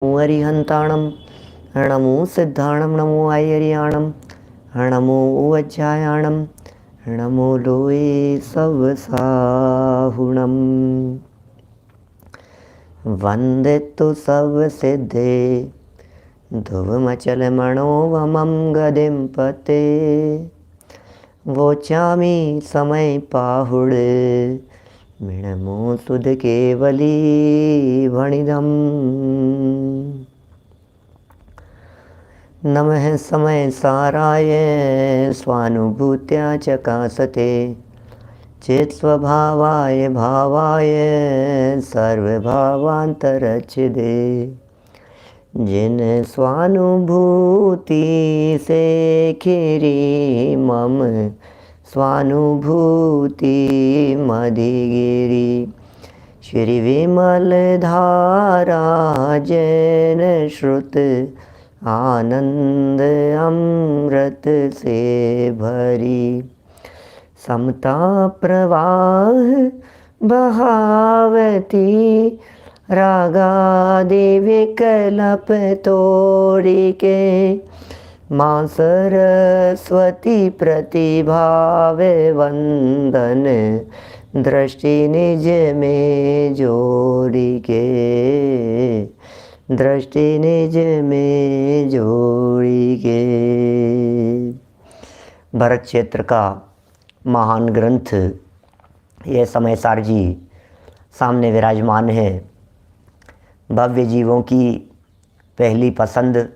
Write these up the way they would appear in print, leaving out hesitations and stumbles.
अरिहंताणं नमो सिद्धाणं नमो आयर्याणं नमो वज्रायाणं नमो लोये सवसाहुणं वन्दे तु सर्वसिद्धे ध्रुवमचलमणोवमं गदिं पते वोचामि समय पाहुड मिणमो सुध केवली वणिदम् नमः समय साराय स्वानुभूत्या चकासते चेत स्वभावाय भावाय सर्वभावांतरच्छिदे जिन स्वानुभूति से खिरी मम स्वानुभूति मधिगिरी श्री विमल धारा जैन श्रुत आनंद अमृत से भरी समता प्रवाह बहावती रागादि विकल्प तोड़ी के माँ सरस्वती प्रतिभाव वंदन दृष्टि निज में जोड़ी के दृष्टि निज में जोड़ी के। भरत क्षेत्र का महान ग्रंथ यह समय सार जी सामने विराजमान है। भव्य जीवों की पहली पसंद,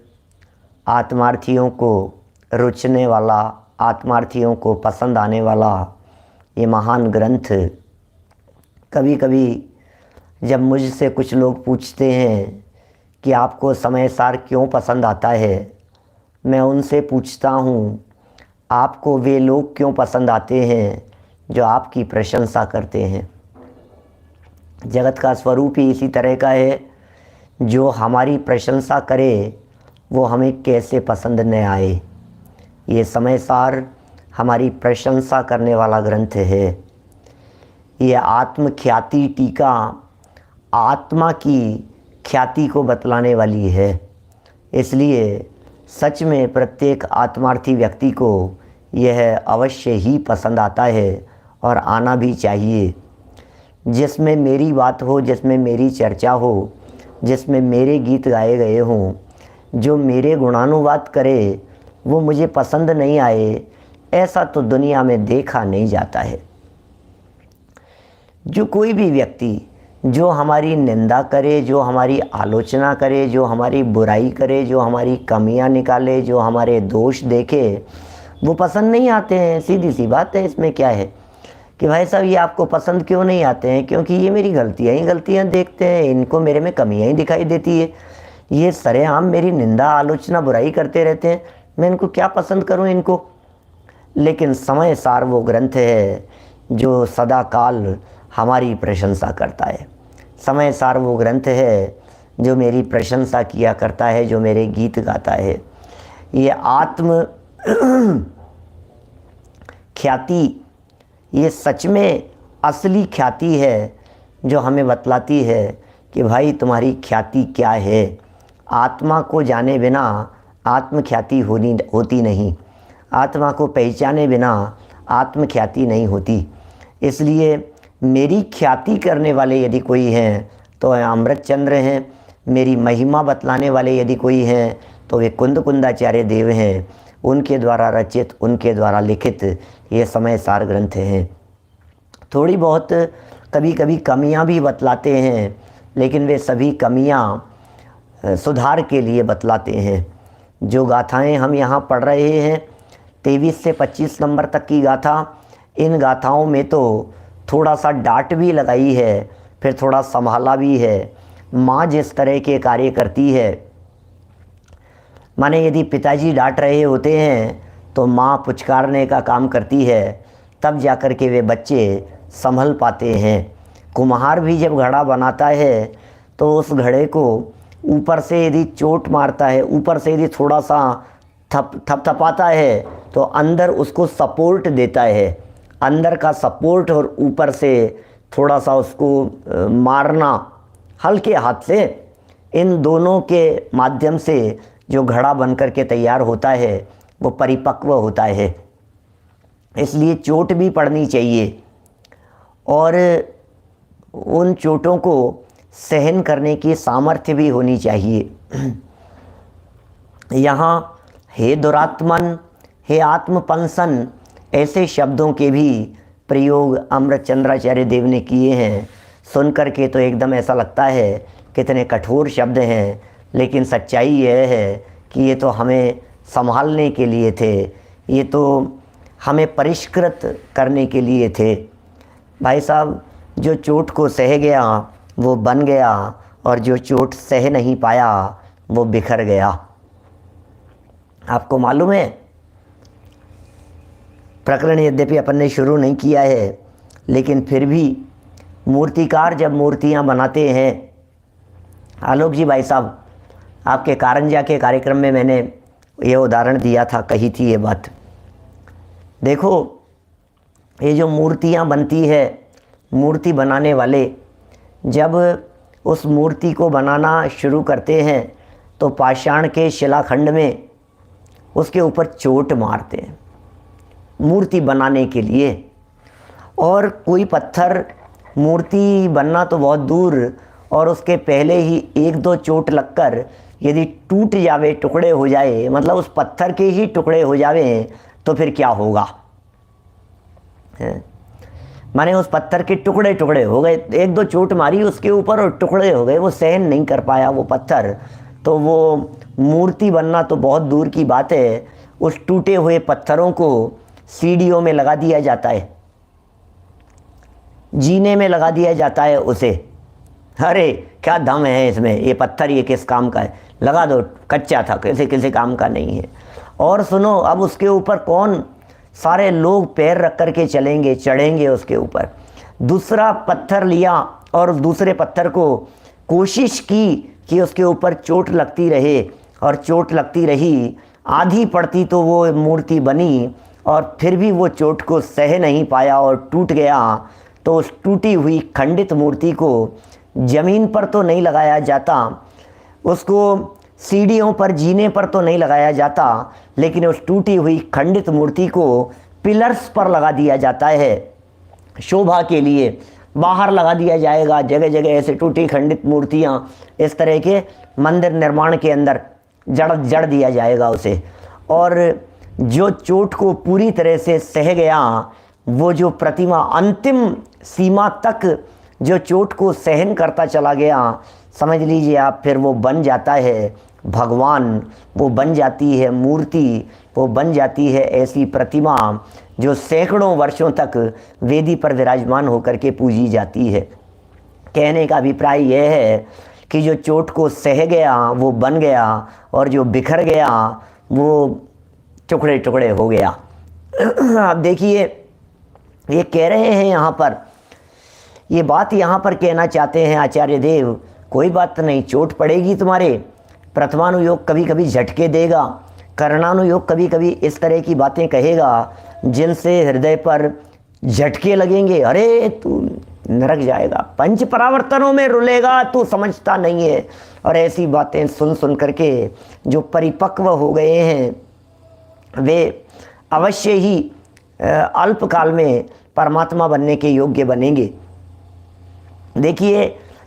आत्मार्थियों को रुचने वाला, आत्मार्थियों को पसंद आने वाला ये महान ग्रंथ। कभी कभी जब मुझसे कुछ लोग पूछते हैं कि आपको समय सार क्यों पसंद आता है, मैं उनसे पूछता हूँ आपको वे लोग क्यों पसंद आते हैं जो आपकी प्रशंसा करते हैं। जगत का स्वरूप ही इसी तरह का है, जो हमारी प्रशंसा करे वो हमें कैसे पसंद न आए। ये समय सार हमारी प्रशंसा करने वाला ग्रंथ है। ये आत्मख्याति टीका आत्मा की ख्याति को बतलाने वाली है। इसलिए सच में प्रत्येक आत्मार्थी व्यक्ति को यह अवश्य ही पसंद आता है और आना भी चाहिए। जिसमें मेरी बात हो, जिसमें मेरी चर्चा हो, जिसमें मेरे गीत गाए गए हों, जो मेरे गुणानुवाद करे वो मुझे पसंद नहीं आए, ऐसा तो दुनिया में देखा नहीं जाता है। जो कोई भी व्यक्ति जो हमारी निंदा करे, जो हमारी आलोचना करे, जो हमारी बुराई करे, जो हमारी कमियां निकाले, जो हमारे दोष देखे, वो पसंद नहीं आते हैं। सीधी सी बात है। इसमें क्या है कि भाई साहब ये आपको पसंद क्यों नहीं आते हैं? क्योंकि ये मेरी गलतियां ही गलतियां देखते हैं, इनको मेरे में कमियां ही दिखाई देती है। ये सरेआम मेरी निंदा आलोचना बुराई करते रहते हैं, मैं इनको क्या पसंद करूं इनको। लेकिन समय सार वो ग्रंथ है जो सदा काल हमारी प्रशंसा करता है। समय सार वो ग्रंथ है जो मेरी प्रशंसा किया करता है, जो मेरे गीत गाता है। ये आत्म ख्याति, ये सच में असली ख्याति है जो हमें बतलाती है कि भाई तुम्हारी ख्याति क्या है। आत्मा को जाने बिना आत्मख्याति होती नहीं, आत्मा को पहचाने बिना आत्मख्याति नहीं होती। इसलिए मेरी ख्याति करने वाले यदि कोई हैं तो अमृत चंद्र हैं, मेरी महिमा बतलाने वाले यदि कोई हैं तो वे कुंद कुंदाचार्य देव हैं। उनके द्वारा रचित, उनके द्वारा लिखित ये समय सार ग्रंथ हैं। थोड़ी बहुत कभी कभी कमियां भी बतलाते हैं, लेकिन वे सभी कमियां सुधार के लिए बतलाते हैं। जो गाथाएं हम यहाँ पढ़ रहे हैं 23 से 25 नंबर तक की गाथा, इन गाथाओं में तो थोड़ा सा डांट भी लगाई है, फिर थोड़ा संभाला भी है। माँ जिस तरह के कार्य करती है, माने यदि पिताजी डांट रहे होते हैं तो माँ पुचकारने का काम करती है, तब जाकर के वे बच्चे संभल पाते हैं। कुम्हार भी जब घड़ा बनाता है तो उस घड़े को ऊपर से यदि चोट मारता है, ऊपर से यदि थोड़ा सा थपथपाता है तो अंदर उसको सपोर्ट देता है। अंदर का सपोर्ट और ऊपर से थोड़ा सा उसको मारना हल्के हाथ से, इन दोनों के माध्यम से जो घड़ा बनकर के तैयार होता है वो परिपक्व होता है। इसलिए चोट भी पड़नी चाहिए और उन चोटों को सहन करने की सामर्थ्य भी होनी चाहिए। यहाँ हे दुरात्मन, हे आत्मपंसन, ऐसे शब्दों के भी प्रयोग अमृतचंद्राचार्य देव ने किए हैं। सुन कर के तो एकदम ऐसा लगता है कितने कठोर शब्द हैं, लेकिन सच्चाई यह है कि ये तो हमें संभालने के लिए थे, ये तो हमें परिष्कृत करने के लिए थे। भाई साहब, जो चोट को सह गया वो बन गया, और जो चोट सह नहीं पाया वो बिखर गया। आपको मालूम है, प्रकरण यद्यपि अपन ने शुरू नहीं किया है, लेकिन फिर भी मूर्तिकार जब मूर्तियां बनाते हैं, आलोक जी भाई साहब, आपके कारंजा के कार्यक्रम में मैंने ये उदाहरण दिया था, कही थी ये बात। देखो, ये जो मूर्तियां बनती है, मूर्ति बनाने वाले जब उस मूर्ति को बनाना शुरू करते हैं तो पाषाण के शिलाखंड में उसके ऊपर चोट मारते हैं मूर्ति बनाने के लिए। और कोई पत्थर, मूर्ति बनना तो बहुत दूर, और उसके पहले ही एक दो चोट लगकर यदि टूट जावे, टुकड़े हो जाए, मतलब उस पत्थर के ही टुकड़े हो जावे, तो फिर क्या होगा? माने उस पत्थर के टुकड़े टुकड़े हो गए, एक दो चोट मारी उसके ऊपर और टुकड़े हो गए, वो सहन नहीं कर पाया वो पत्थर, तो वो मूर्ति बनना तो बहुत दूर की बात है। उस टूटे हुए पत्थरों को सीढ़ियों में लगा दिया जाता है, जीने में लगा दिया जाता है उसे। अरे क्या दम है इसमें, ये पत्थर ये किस काम का है, लगा दो, कच्चा था, किसी काम का नहीं है। और सुनो, अब उसके ऊपर कौन, सारे लोग पैर रख कर के चलेंगे, चढ़ेंगे उसके ऊपर। दूसरा पत्थर लिया और दूसरे पत्थर को कोशिश की कि उसके ऊपर चोट लगती रहे, और चोट लगती रही, आधी पड़ती तो वो मूर्ति बनी, और फिर भी वो चोट को सह नहीं पाया और टूट गया। तो उस टूटी हुई खंडित मूर्ति को ज़मीन पर तो नहीं लगाया जाता, उसको सीढ़ियों पर, जीने पर तो नहीं लगाया जाता, लेकिन उस टूटी हुई खंडित मूर्ति को पिलर्स पर लगा दिया जाता है शोभा के लिए। बाहर लगा दिया जाएगा, जगह जगह ऐसे टूटी खंडित मूर्तियां इस तरह के मंदिर निर्माण के अंदर जड़ दिया जाएगा उसे। और जो चोट को पूरी तरह से सह गया, वो जो प्रतिमा अंतिम सीमा तक जो चोट को सहन करता चला गया, समझ लीजिए आप, फिर वो बन जाता है भगवान, वो बन जाती है मूर्ति, वो बन जाती है ऐसी प्रतिमा जो सैकड़ों वर्षों तक वेदी पर विराजमान होकर के पूजी जाती है। कहने का अभिप्राय यह है कि जो चोट को सह गया वो बन गया, और जो बिखर गया वो टुकड़े टुकड़े हो गया। आप देखिए, ये कह रहे हैं यहाँ पर, ये बात यहाँ पर कहना चाहते हैं आचार्य देव, कोई बात नहीं, चोट पड़ेगी तुम्हारे, प्रथमानुयोग कभी कभी झटके देगा, करणानुयोग कभी कभी इस तरह की बातें कहेगा जिनसे हृदय पर झटके लगेंगे। अरे तू नरक जाएगा, पंच परावर्तनों में रुलेगा, तू समझता नहीं है। और ऐसी बातें सुन सुन करके जो परिपक्व हो गए हैं वे अवश्य ही अल्पकाल में परमात्मा बनने के योग्य बनेंगे। देखिए,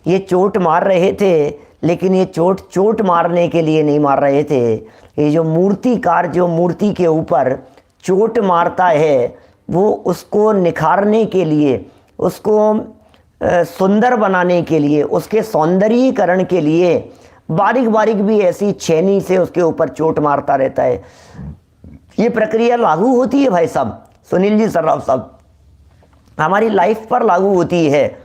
ये चोट मार रहे थे, लेकिन ये चोट मारने के लिए नहीं मार रहे थे। ये जो मूर्तिकार जो मूर्ति के ऊपर चोट मारता है, वो उसको निखारने के लिए, उसको सुंदर बनाने के लिए, उसके सौंदर्यीकरण के लिए बारीक बारीक भी ऐसी छेनी से उसके ऊपर चोट मारता रहता है। ये प्रक्रिया लागू होती है भाई साहब, सुनील जी, सर्राफ साहब, हमारी लाइफ पर लागू होती है।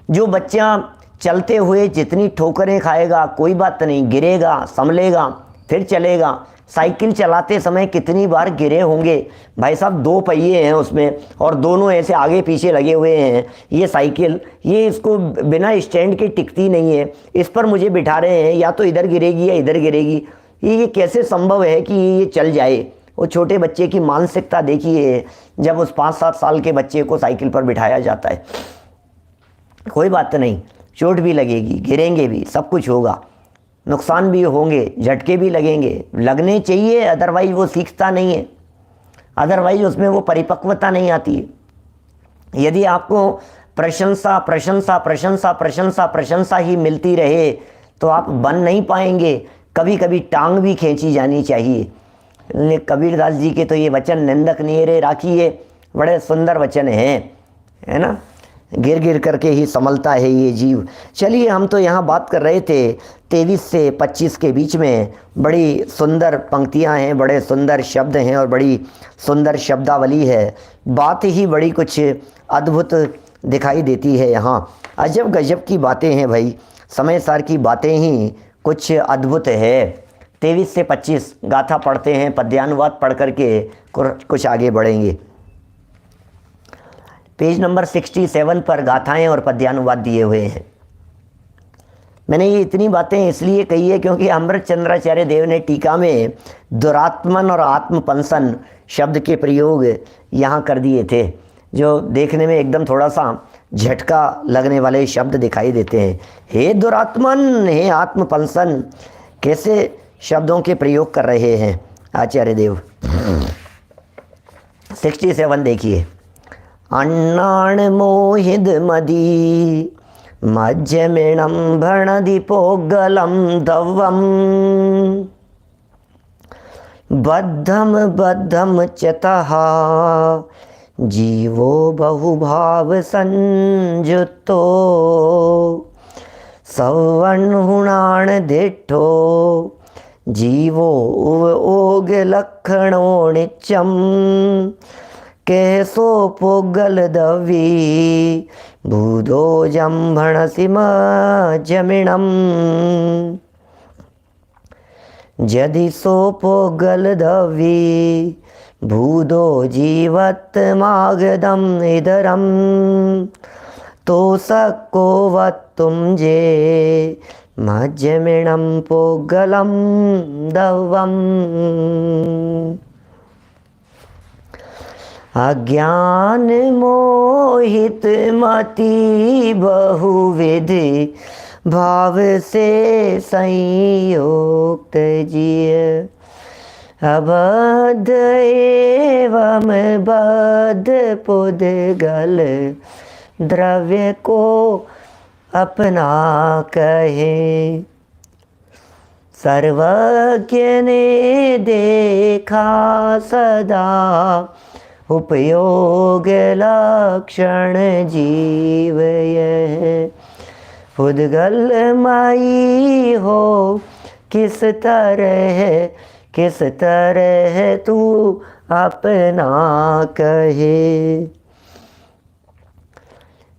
जो बच्चा चलते हुए जितनी ठोकरें खाएगा, कोई बात नहीं, गिरेगा, संभलेगा, फिर चलेगा। साइकिल चलाते समय कितनी बार गिरे होंगे भाई साहब, दो पहिए हैं उसमें और दोनों ऐसे आगे पीछे लगे हुए हैं। ये साइकिल, ये इसको बिना स्टैंड के टिकती नहीं है, इस पर मुझे बिठा रहे हैं, या तो इधर गिरेगी या इधर गिरेगी। ये कैसे संभव है कि ये चल जाए? वो छोटे बच्चे की मानसिकता देखिए, जब उस 5-7 साल के बच्चे को साइकिल पर बिठाया जाता है। कोई बात नहीं, चोट भी लगेगी, गिरेंगे भी, सब कुछ होगा, नुकसान भी होंगे, झटके भी लगेंगे, लगने चाहिए, अदरवाइज वो सीखता नहीं है, अदरवाइज उसमें वो परिपक्वता नहीं आती है। यदि आपको प्रशंसा प्रशंसा प्रशंसा प्रशंसा प्रशंसा ही मिलती रहे तो आप बन नहीं पाएंगे। कभी कभी टांग भी खींची जानी चाहिए। कबीरदास जी के तो ये वचन निंदक नेरे राखिए बड़े सुंदर वचन हैं, है ना। गिर गिर करके ही संभलता है ये जीव। चलिए, हम तो यहाँ बात कर रहे थे 23 से 25 के बीच में बड़ी सुंदर पंक्तियाँ हैं, बड़े सुंदर शब्द हैं और बड़ी सुंदर शब्दावली है। बात ही बड़ी कुछ अद्भुत दिखाई देती है यहाँ। अजब गजब की बातें हैं भाई, समय सार की बातें ही कुछ अद्भुत है। 23 से 25 गाथा पढ़ते हैं, पद्यानुवाद पढ़ करके कुछ आगे बढ़ेंगे। पेज नंबर 67 पर गाथाएं और पद्यानुवाद दिए हुए हैं। मैंने ये इतनी बातें इसलिए कही है क्योंकि अमृत चंद्राचार्य देव ने टीका में दुरात्मन और आत्मपंसन शब्द के प्रयोग यहाँ कर दिए थे, जो देखने में एकदम थोड़ा सा झटका लगने वाले शब्द दिखाई देते हैं। हे दुरात्मन, हे आत्मपंसन, कैसे शब्दों के प्रयोग कर रहे हैं आचार्य देव। 67 देखिए। अण्णाण मोहिद मदी मज्जमिणं भणदीपोगलं दवम् बद्धम बद्धम चतः जीवो बहुभाव संयुक्तो सवर्णहुणाण दिठो जीवो ओग लक्षणो नित्यम कैसो पोगल दवी भूदो जम्भण सिम जमिणम यदि सो पोगल दवी भूदो जीवत मागदम इधरम तो सको वत्तुम जे मज्जमिणम पोगलम दवम अज्ञान मोहित मति बहुविधि भाव से संयुक्त जिय अबद्ध एवं बद्ध पुद्गल द्रव्य को अपना कहे। सर्वज्ञ ने देखा सदा उपयोग लक्षण जीव यह पुद्गलमयी हो किस तरह तू अपना कहे।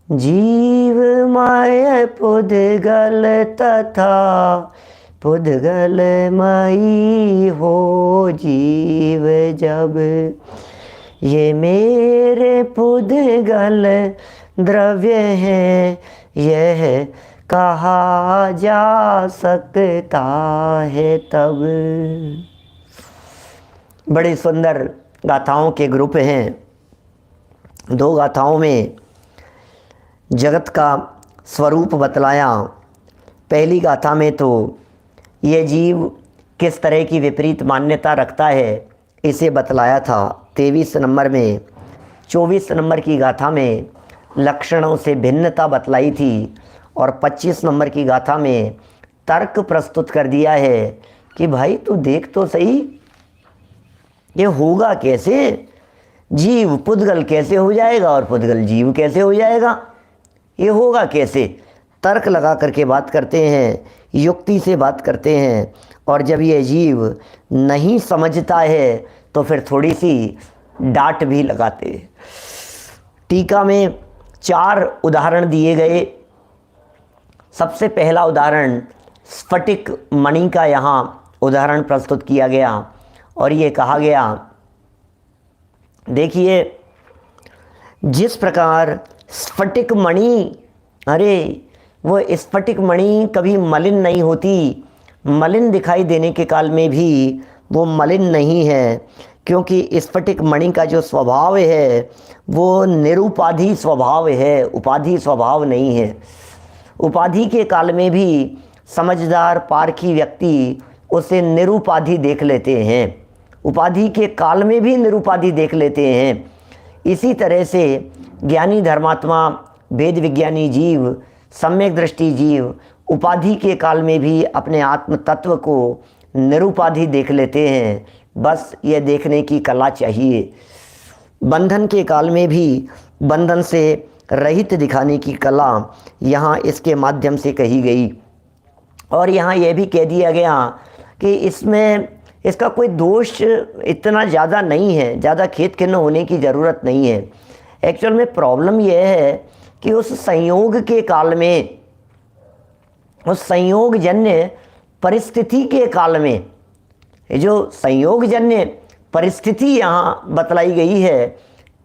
जीव माय पुद्गल तथा पुद्गलमयी हो जीव जब ये मेरे पुद्गल द्रव्य है यह कहा जा सकता है तब। बड़ी सुंदर गाथाओं के ग्रुप हैं। 2 गाथाओं में जगत का स्वरूप बतलाया। पहली गाथा में तो ये जीव किस तरह की विपरीत मान्यता रखता है इसे बतलाया था 23 नंबर में। 24 नंबर की गाथा में लक्षणों से भिन्नता बतलाई थी और 25 नंबर की गाथा में तर्क प्रस्तुत कर दिया है कि भाई तू देख तो सही, ये होगा कैसे, जीव पुद्गल कैसे हो जाएगा और पुद्गल जीव कैसे हो जाएगा, ये होगा कैसे। तर्क लगा करके बात करते हैं, युक्ति से बात करते हैं। और जब ये जीव नहीं समझता है तो फिर थोड़ी सी डांट भी लगाते हैं। टीका में 4 उदाहरण दिए गए। सबसे पहला उदाहरण स्फटिक मणि का यहाँ उदाहरण प्रस्तुत किया गया और ये कहा गया, देखिए जिस प्रकार स्फटिक मणि, अरे वो स्फटिक मणि कभी मलिन नहीं होती, मलिन दिखाई देने के काल में भी वो मलिन नहीं है, क्योंकि स्फटिक मणि का जो स्वभाव है वो निरुपाधि स्वभाव है, उपाधि स्वभाव नहीं है। उपाधि के काल में भी समझदार पारखी व्यक्ति उसे निरुपाधि देख लेते हैं, उपाधि के काल में भी निरुपाधि देख लेते हैं। इसी तरह से ज्ञानी धर्मात्मा, वेद विज्ञानी जीव, सम्यक दृष्टि जीव उपाधि के काल में भी अपने आत्म तत्व को निरुपाधि देख लेते हैं। बस ये देखने की कला चाहिए। बंधन के काल में भी बंधन से रहित दिखाने की कला यहाँ इसके माध्यम से कही गई। और यहाँ यह भी कह दिया गया कि इसका कोई दोष इतना ज़्यादा नहीं है, ज़्यादा खेद खिन्न होने की ज़रूरत नहीं है। एक्चुअल में प्रॉब्लम यह है कि उस संयोग के काल में, उस संयोगजन्य परिस्थिति के काल में, जो संयोगजन्य परिस्थिति यहाँ बतलाई गई है,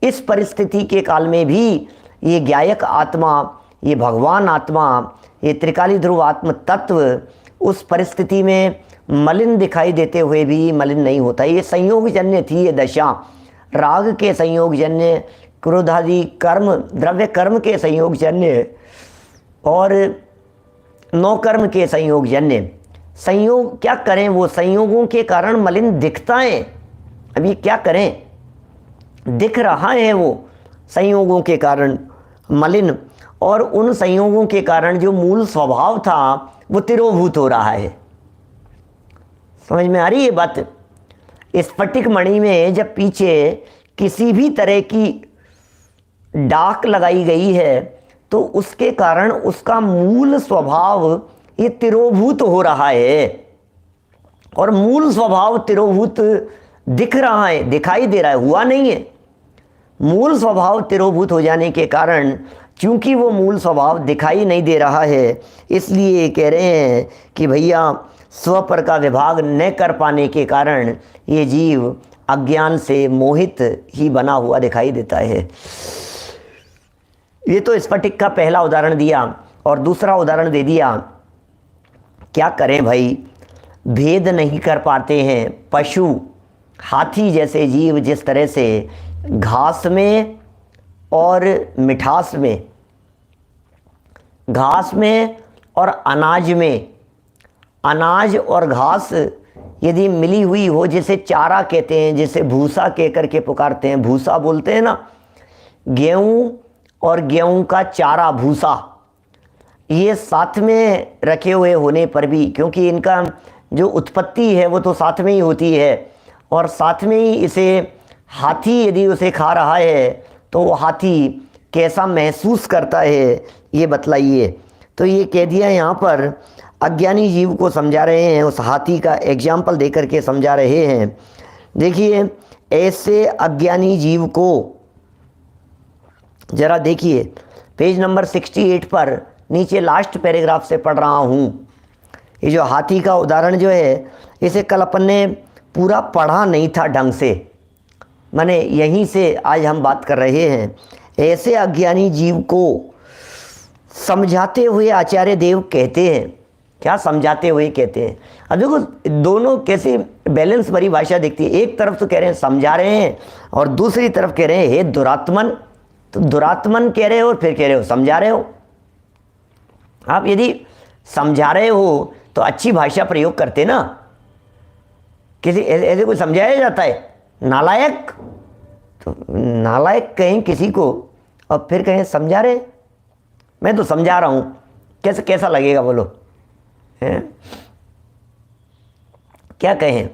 इस परिस्थिति के काल में भी ये ज्ञायक आत्मा, ये भगवान आत्मा, ये त्रिकाली ध्रुव आत्म तत्व उस परिस्थिति में मलिन दिखाई देते हुए भी मलिन नहीं होता। ये संयोगजन्य थी ये दशा, राग के संयोगजन्य, क्रोधादि कर्म, द्रव्य कर्म के संयोगजन्य और नौकर्म के संयोगजन्य। संयोग क्या करें, वो संयोगों के कारण मलिन दिखता है। अभी क्या करें, दिख रहा है वो संयोगों के कारण मलिन, और उन संयोगों के कारण जो मूल स्वभाव था वो तिरोभूत हो रहा है। समझ में आ रही है बात? स्फटिक मणि में जब पीछे किसी भी तरह की डाक लगाई गई है तो उसके कारण उसका मूल स्वभाव ये तिरोभूत हो रहा है, और मूल स्वभाव तिरोभूत दिख रहा है, दिखाई दे रहा है, हुआ नहीं है। मूल स्वभाव तिरोभूत हो जाने के कारण, क्योंकि वो मूल स्वभाव दिखाई नहीं दे रहा है, इसलिए कह रहे हैं कि भैया स्वपर का विभाग न कर पाने के कारण ये जीव अज्ञान से मोहित ही बना हुआ दिखाई देता है। ये तो स्फटिक का पहला उदाहरण दिया, और दूसरा उदाहरण दे दिया। क्या करें भाई, भेद नहीं कर पाते हैं। पशु, हाथी जैसे जीव जिस तरह से घास में और मिठास में, घास में और अनाज में, अनाज और घास यदि मिली हुई हो, जिसे चारा कहते हैं, जिसे भूसा कह करके पुकारते हैं, भूसा बोलते हैं ना, गेहूं और गेहूं का चारा भूसा, ये साथ में रखे हुए होने पर भी, क्योंकि इनका जो उत्पत्ति है वो तो साथ में ही होती है, और साथ में ही इसे हाथी यदि उसे खा रहा है तो वो हाथी कैसा महसूस करता है, ये बतलाइए। तो ये कह दिया यहाँ पर, अज्ञानी जीव को समझा रहे हैं, उस हाथी का एग्जाम्पल दे करके समझा रहे हैं। देखिए, ऐसे अज्ञानी जीव को जरा देखिए, पेज नंबर 68 पर नीचे लास्ट पैराग्राफ से पढ़ रहा हूँ। ये जो हाथी का उदाहरण जो है, इसे कल अपन ने पूरा पढ़ा नहीं था ढंग से, माने यहीं से आज हम बात कर रहे हैं। ऐसे अज्ञानी जीव को समझाते हुए आचार्य देव कहते हैं, क्या समझाते हुए कहते हैं? अब देखो दोनों कैसे बैलेंस भरी भाषा दिखती है। एक तरफ तो कह रहे हैं समझा रहे हैं, और दूसरी तरफ कह रहे हैं हे दुरात्मन। तो दुरात्मन कह रहे हो और फिर कह रहे हो समझा रहे हो। आप यदि समझा रहे हो तो अच्छी भाषा प्रयोग करते ना। किसी ऐसे कोई समझाया जाता है नालायक, तो नालायक कहें किसी को और फिर कहें समझा रहे, मैं तो समझा रहा हूँ, कैसा लगेगा बोलो? हैं? क्या कहें?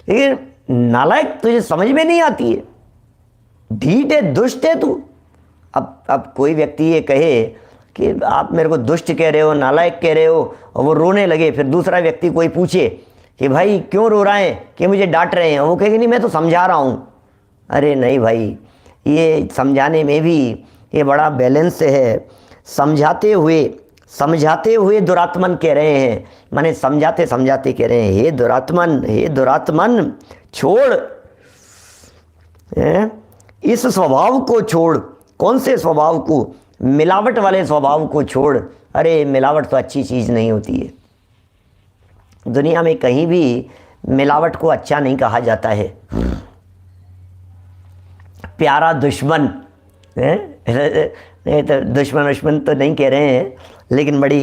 लेकिन नालायक तुझे समझ में नहीं आती है, ढीठ है, दुष्ट है तू। अब कोई व्यक्ति ये कहे कि आप मेरे को दुष्ट कह रहे हो, नालायक कह रहे हो, और वो रोने लगे, फिर दूसरा व्यक्ति कोई पूछे कि भाई क्यों रो रहा है, कि मुझे डांट रहे हैं, वो कहेगी नहीं मैं तो समझा रहा हूँ। अरे नहीं भाई, ये समझाने में भी ये बड़ा बैलेंस है। समझाते हुए दुरात्मन कह रहे हैं, माने समझाते समझाते कह रहे हैं हे दुरात्मन छोड़, इस स्वभाव को छोड़। कौन से स्वभाव को? मिलावट वाले स्वभाव को छोड़। अरे मिलावट तो अच्छी चीज़ नहीं होती है। दुनिया में कहीं भी मिलावट को अच्छा नहीं कहा जाता है। प्यारा दुश्मन है, तो दुश्मन तो नहीं कह रहे हैं, लेकिन बड़ी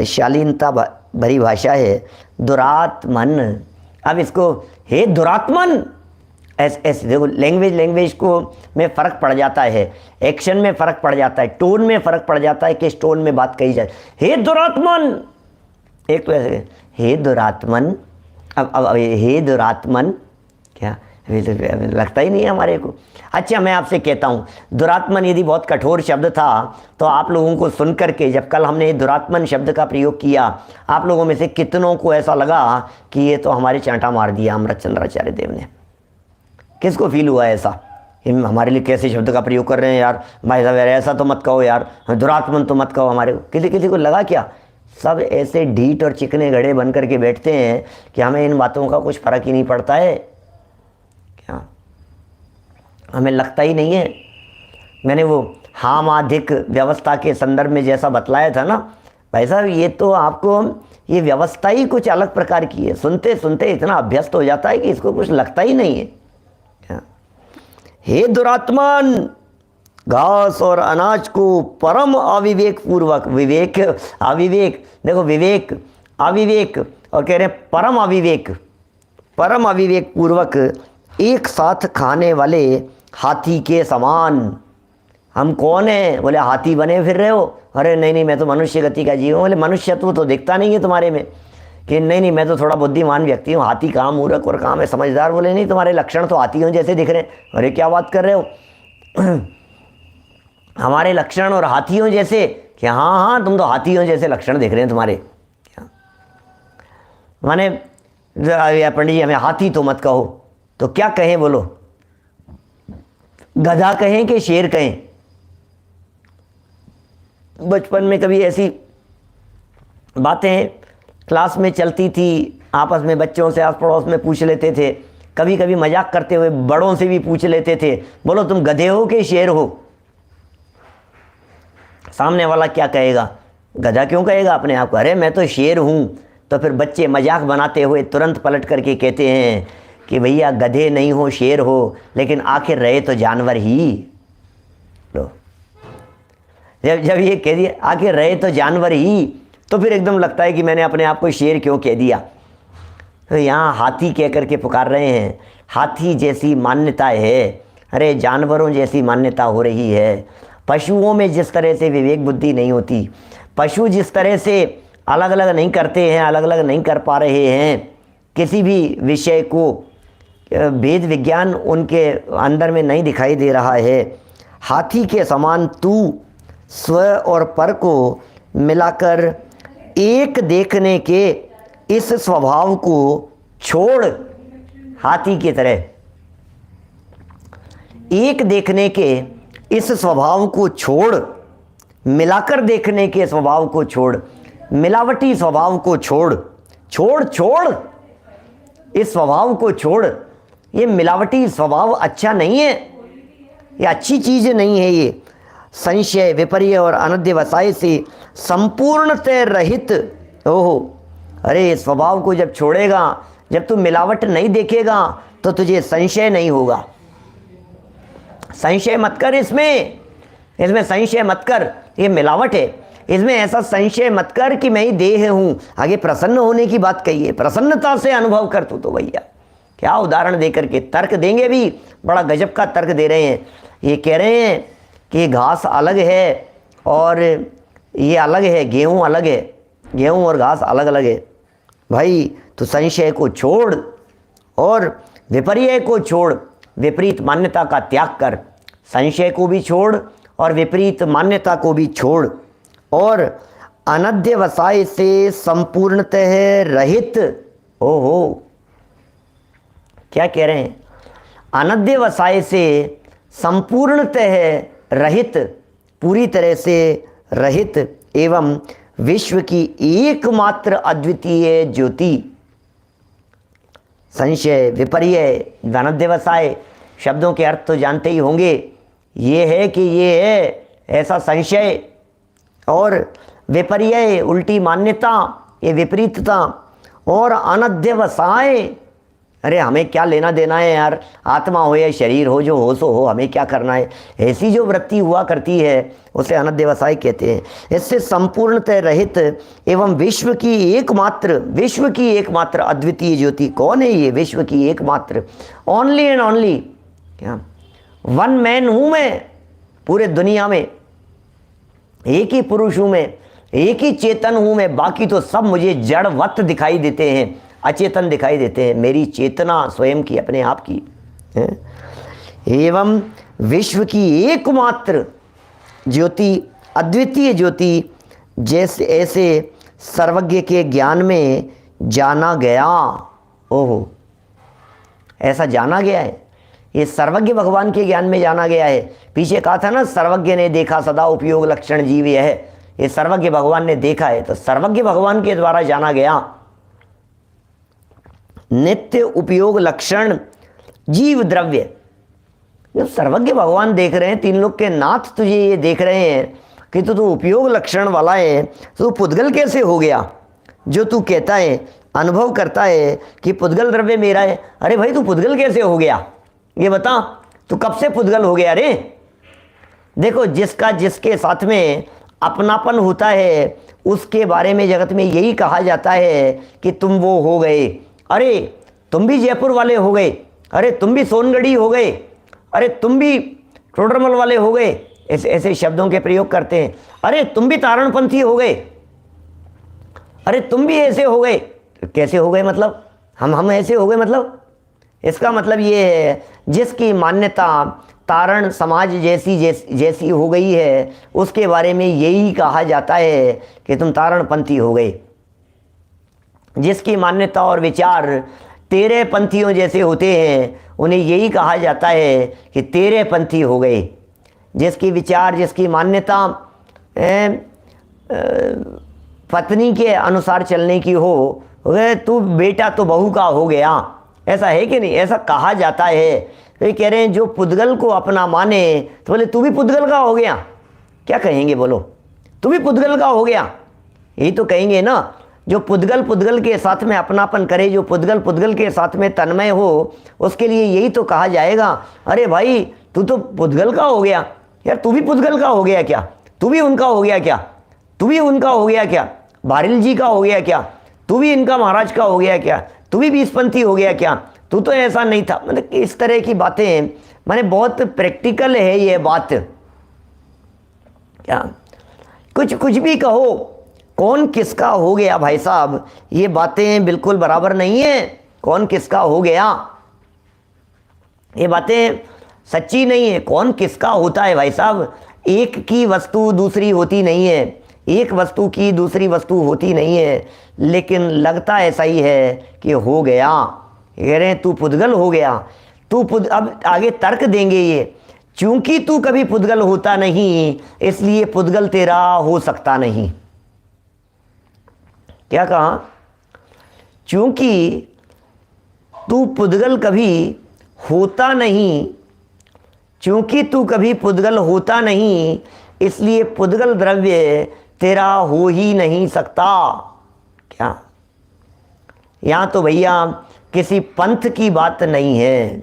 शालीनता भरी भाषा है, दुरात्मन। अब इसको हे दुरात्मन, ऐसे देखो, लैंग्वेज को में फ़र्क पड़ जाता है, एक्शन में फ़र्क पड़ जाता है, टोन में फ़र्क पड़ जाता है, किस टोन में बात कही जाए। हे दुरात्मन, एक तो ऐसे हे दुरात्मन, अब हे दुरात्मन क्या, लगता ही नहीं है हमारे को। अच्छा, मैं आपसे कहता हूँ, दुरात्मन यदि बहुत कठोर शब्द था तो आप लोगों को सुन करके, जब कल हमने दुरात्मन शब्द का प्रयोग किया, आप लोगों में से कितनों को ऐसा लगा कि ये तो हमारे चांटा मार दिया अमृतचंद्राचार्य देव ने? किसको फील हुआ ऐसा, हमारे लिए कैसे शब्द का प्रयोग कर रहे हैं यार, भाई साहब यार ऐसा तो मत कहो यार, दुरात्मन तो मत कहो हमारे को? किसी को लगा क्या? सब ऐसे ढीठ और चिकने घड़े बन करके बैठते हैं कि हमें इन बातों का कुछ फ़र्क ही नहीं पड़ता है क्या? हमें लगता ही नहीं है। मैंने वो हामाधिक व्यवस्था के संदर्भ में जैसा बतलाया था ना भाई साहब, ये तो आपको ये व्यवस्था ही कुछ अलग प्रकार की है, सुनते सुनते इतना अभ्यस्त हो जाता है कि इसको कुछ लगता ही नहीं है क्या? हे दुरात्मन, घास और अनाज को परम अविवेक पूर्वक, विवेक अविवेक, देखो विवेक अविवेक, और कह रहे हैं परम अविवेक पूर्वक एक साथ खाने वाले हाथी के समान। हम कौन है? बोले हाथी बने फिर रहे हो। अरे नहीं, मैं तो मनुष्य गति का जीव हूँ। बोले मनुष्यत्व तो दिखता नहीं है तुम्हारे में। कि नहीं, मैं तो थोड़ा बुद्धिमान व्यक्ति हूँ, हाथी कहाँ मूर्ख और कहाँ मैं समझदार। बोले नहीं, तुम्हारे लक्षण तो हाथियों जैसे दिख रहे हैं। अरे क्या बात कर रहे हो? हमारे लक्षण और हाथियों जैसे? कि हाँ, तुम तो हाथियों जैसे लक्षण दिख रहे हैं तुम्हारे। क्या माने पंडित जी हमें हाथी तो मत कहो, तो क्या कहें बोलो? गधा कहें कि शेर कहें? बचपन में कभी ऐसी बातें क्लास में चलती थी, आपस में बच्चों से आस पड़ोस में पूछ लेते थे, कभी कभी मजाक करते हुए बड़ों से भी पूछ लेते थे, बोलो तुम गधे हो कि शेर हो? सामने वाला क्या कहेगा? गधा क्यों कहेगा अपने आप को? अरे मैं तो शेर हूँ। तो फिर बच्चे मजाक बनाते हुए तुरंत पलट करके कहते हैं कि भैया गधे नहीं हो, शेर हो, लेकिन आखिर रहे तो जानवर ही। लो, जब ये कह दिया आखिर रहे तो जानवर ही, तो फिर एकदम लगता है कि मैंने अपने आप को शेर क्यों कह दिया। तो यहाँ हाथी कह करके पुकार रहे हैं। हाथी जैसी मान्यता है, अरे जानवरों जैसी मान्यता हो रही है। पशुओं में जिस तरह से विवेक बुद्धि नहीं होती, पशु जिस तरह से अलग अलग नहीं करते हैं, अलग अलग नहीं कर पा रहे हैं किसी भी विषय को, भेद विज्ञान उनके अंदर में नहीं दिखाई दे रहा है। हाथी के समान तू स्व और पर को मिलाकर एक देखने के इस स्वभाव को छोड़, हाथी की तरह एक देखने के इस स्वभाव को छोड़, मिलाकर देखने के स्वभाव को छोड़, मिलावटी स्वभाव को छोड़, छोड़ इस स्वभाव को छोड़। ये मिलावटी स्वभाव अच्छा नहीं है, ये अच्छी चीज़ नहीं है। ये संशय, विपर्य और अनध्यवसाय से संपूर्णतः रहित। ओहो, अरे स्वभाव को जब छोड़ेगा, जब तू मिलावट नहीं देखेगा तो तुझे संशय नहीं होगा। संशय मत कर, इसमें संशय मत कर, ये मिलावट है। इसमें ऐसा संशय मत कर कि मैं ही देह हूँ। आगे प्रसन्न होने की बात कही है, प्रसन्नता से अनुभव कर तू। तो भैया क्या उदाहरण दे करके तर्क देंगे, भी बड़ा गजब का तर्क दे रहे हैं। ये कह रहे हैं कि घास अलग है और ये अलग है, गेहूँ अलग है, गेहूँ और घास अलग अलग है। भाई तो संशय को छोड़ और विपर्य को छोड़, विपरीत मान्यता का त्याग कर। संशय को भी छोड़ और विपरीत मान्यता को भी छोड़, और अनध्यवसाय से संपूर्णतः रहित। ओहो, क्या कह रहे हैं? अनध्यवसाय से संपूर्णतः रहित, पूरी तरह से रहित एवं विश्व की एकमात्र अद्वितीय ज्योति। संशय, विपर्य, अनध्यवसाय शब्दों के अर्थ तो जानते ही होंगे। ये है कि ये है ऐसा संशय, और विपर्य उल्टी मान्यता, ये विपरीतता, और अनध्यवसाय अरे हमें क्या लेना देना है यार, आत्मा हो या शरीर हो, जो हो सो हो, हमें क्या करना है। ऐसी जो वृत्ति हुआ करती है उसे अनध्यवसाय कहते हैं। इससे संपूर्णतः रहित एवं विश्व की एकमात्र अद्वितीय ज्योति। कौन है ये विश्व की एकमात्र? ओनली एंड ओनली, क्या वन मैन हूँ मैं पूरे दुनिया में, एक ही पुरुष हूँ मैं, एक ही चेतन हूँ मैं, बाकी तो सब मुझे जड़वत दिखाई देते हैं, अचेतन दिखाई देते हैं। मेरी चेतना स्वयं की, अपने आप की है। एवं विश्व की एकमात्र ज्योति, अद्वितीय ज्योति, जैसे ऐसे सर्वज्ञ के ज्ञान में जाना गया। ओहो, ऐसा जाना गया है, ये सर्वज्ञ भगवान के ज्ञान में जाना गया है। पीछे कहा था ना, सर्वज्ञ ने देखा सदा उपयोग लक्षण जीव यह है। ये सर्वज्ञ भगवान ने देखा है, तो सर्वज्ञ भगवान के द्वारा जाना गया। नित्य उपयोग लक्षण जीव द्रव्य, जब सर्वज्ञ भगवान देख रहे हैं, तीन लोक के नाथ तुझे ये देख रहे हैं कि तू उपयोग लक्षण वाला है, तो पुद्गल कैसे हो गया? जो तू कहता है, अनुभव करता है कि पुद्गल द्रव्य मेरा है, अरे भाई तू पुद्गल कैसे हो गया? ये बता, तू कब से पुद्गल हो गया रे? देखो, जिसके साथ में अपनापन होता है उसके बारे में जगत में यही कहा जाता है कि तुम वो हो गए। अरे तुम भी जयपुर वाले हो गए, अरे तुम भी सोनगढ़ी हो गए, अरे तुम भी टोडरमल वाले हो गए, ऐसे शब्दों के प्रयोग करते हैं। अरे तुम भी तारणपंथी हो गए, अरे तुम भी ऐसे हो गए। कैसे हो गए मतलब? हम ऐसे हो गए मतलब? इसका मतलब ये है, जिसकी मान्यता तारण समाज जैसी हो गई है, उसके बारे में यही कहा जाता है कि तुम तारणपंथी हो गए। जिसकी मान्यता और विचार तेरे पंथियों जैसे होते हैं, उन्हें यही कहा जाता है कि तेरे पंथी हो गए। जिसकी विचार, जिसकी मान्यता पत्नी के अनुसार चलने की हो, वह तू बेटा तो बहू का हो गया। ऐसा है कि नहीं? ऐसा कहा जाता है। तो ये कह रहे हैं जो पुद्गल को अपना माने, तो बोले तू भी पुद्गल का हो गया। क्या कहेंगे बोलो? तू भी पुद्गल का हो गया, यही तो कहेंगे ना। जो पुद्गल के साथ में अपनापन करे, जो पुद्गल के साथ में तन्मय हो, उसके लिए यही तो कहा जाएगा, अरे भाई तू तो पुद्गल का हो गया। यार तू भी पुद्गल का हो गया क्या? तू भी उनका हो गया क्या? तू भी उनका हो गया क्या? बारिल जी का हो गया क्या? तू भी इनका महाराज का हो गया क्या? तू भी बीसपंथी हो गया क्या? तू तो ऐसा नहीं था। मतलब इस तरह की बातें, माने बहुत प्रैक्टिकल है ये बात। क्या कुछ भी कहो, कौन किसका हो गया भाई साहब, ये बातें बिल्कुल बराबर नहीं है। कौन किसका हो गया, ये बातें सच्ची नहीं है। कौन किसका होता है भाई साहब? एक की वस्तु दूसरी होती नहीं है, एक वस्तु की दूसरी वस्तु होती नहीं है, लेकिन लगता ऐसा ही है कि हो गया। कह रहे हैं तू पुद्गल हो गया। अब आगे तर्क देंगे ये, चूंकि तू कभी पुद्गल होता नहीं, इसलिए पुद्गल तेरा हो सकता नहीं। क्या कहा? चूंकि तू पुद्गल कभी होता नहीं, चूंकि तू कभी पुद्गल होता नहीं, इसलिए पुद्गल द्रव्य तेरा हो ही नहीं सकता। क्या? यहां तो भैया किसी पंथ की बात नहीं है,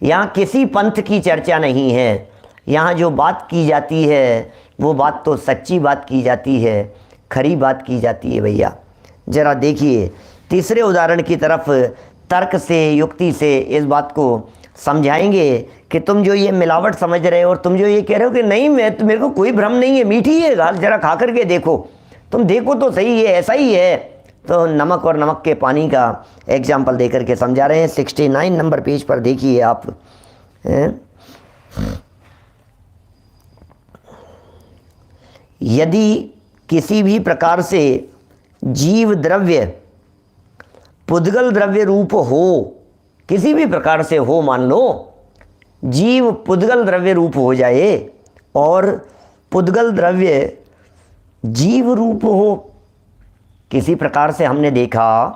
यहां किसी पंथ की चर्चा नहीं है। यहां जो बात की जाती है वो बात तो सच्ची बात की जाती है, खरी बात की जाती है भैया। जरा देखिए तीसरे उदाहरण की तरफ, तर्क से, युक्ति से इस बात को समझाएंगे कि तुम जो ये मिलावट समझ रहे हो और तुम जो ये कह रहे हो कि नहीं मेरे को कोई भ्रम नहीं है, मीठी है दाल, जरा खा करके देखो, तुम देखो तो सही है, ऐसा ही है। तो नमक और नमक के पानी का एग्जाम्पल दे करके समझा रहे हैं। 69 नंबर पेज पर देखिए आप। यदि किसी भी प्रकार से जीव द्रव्य पुद्गल द्रव्य रूप हो, किसी भी प्रकार से हो, मान लो जीव पुद्गल द्रव्य रूप हो जाए और पुद्गल द्रव्य जीव रूप हो, किसी प्रकार से हमने देखा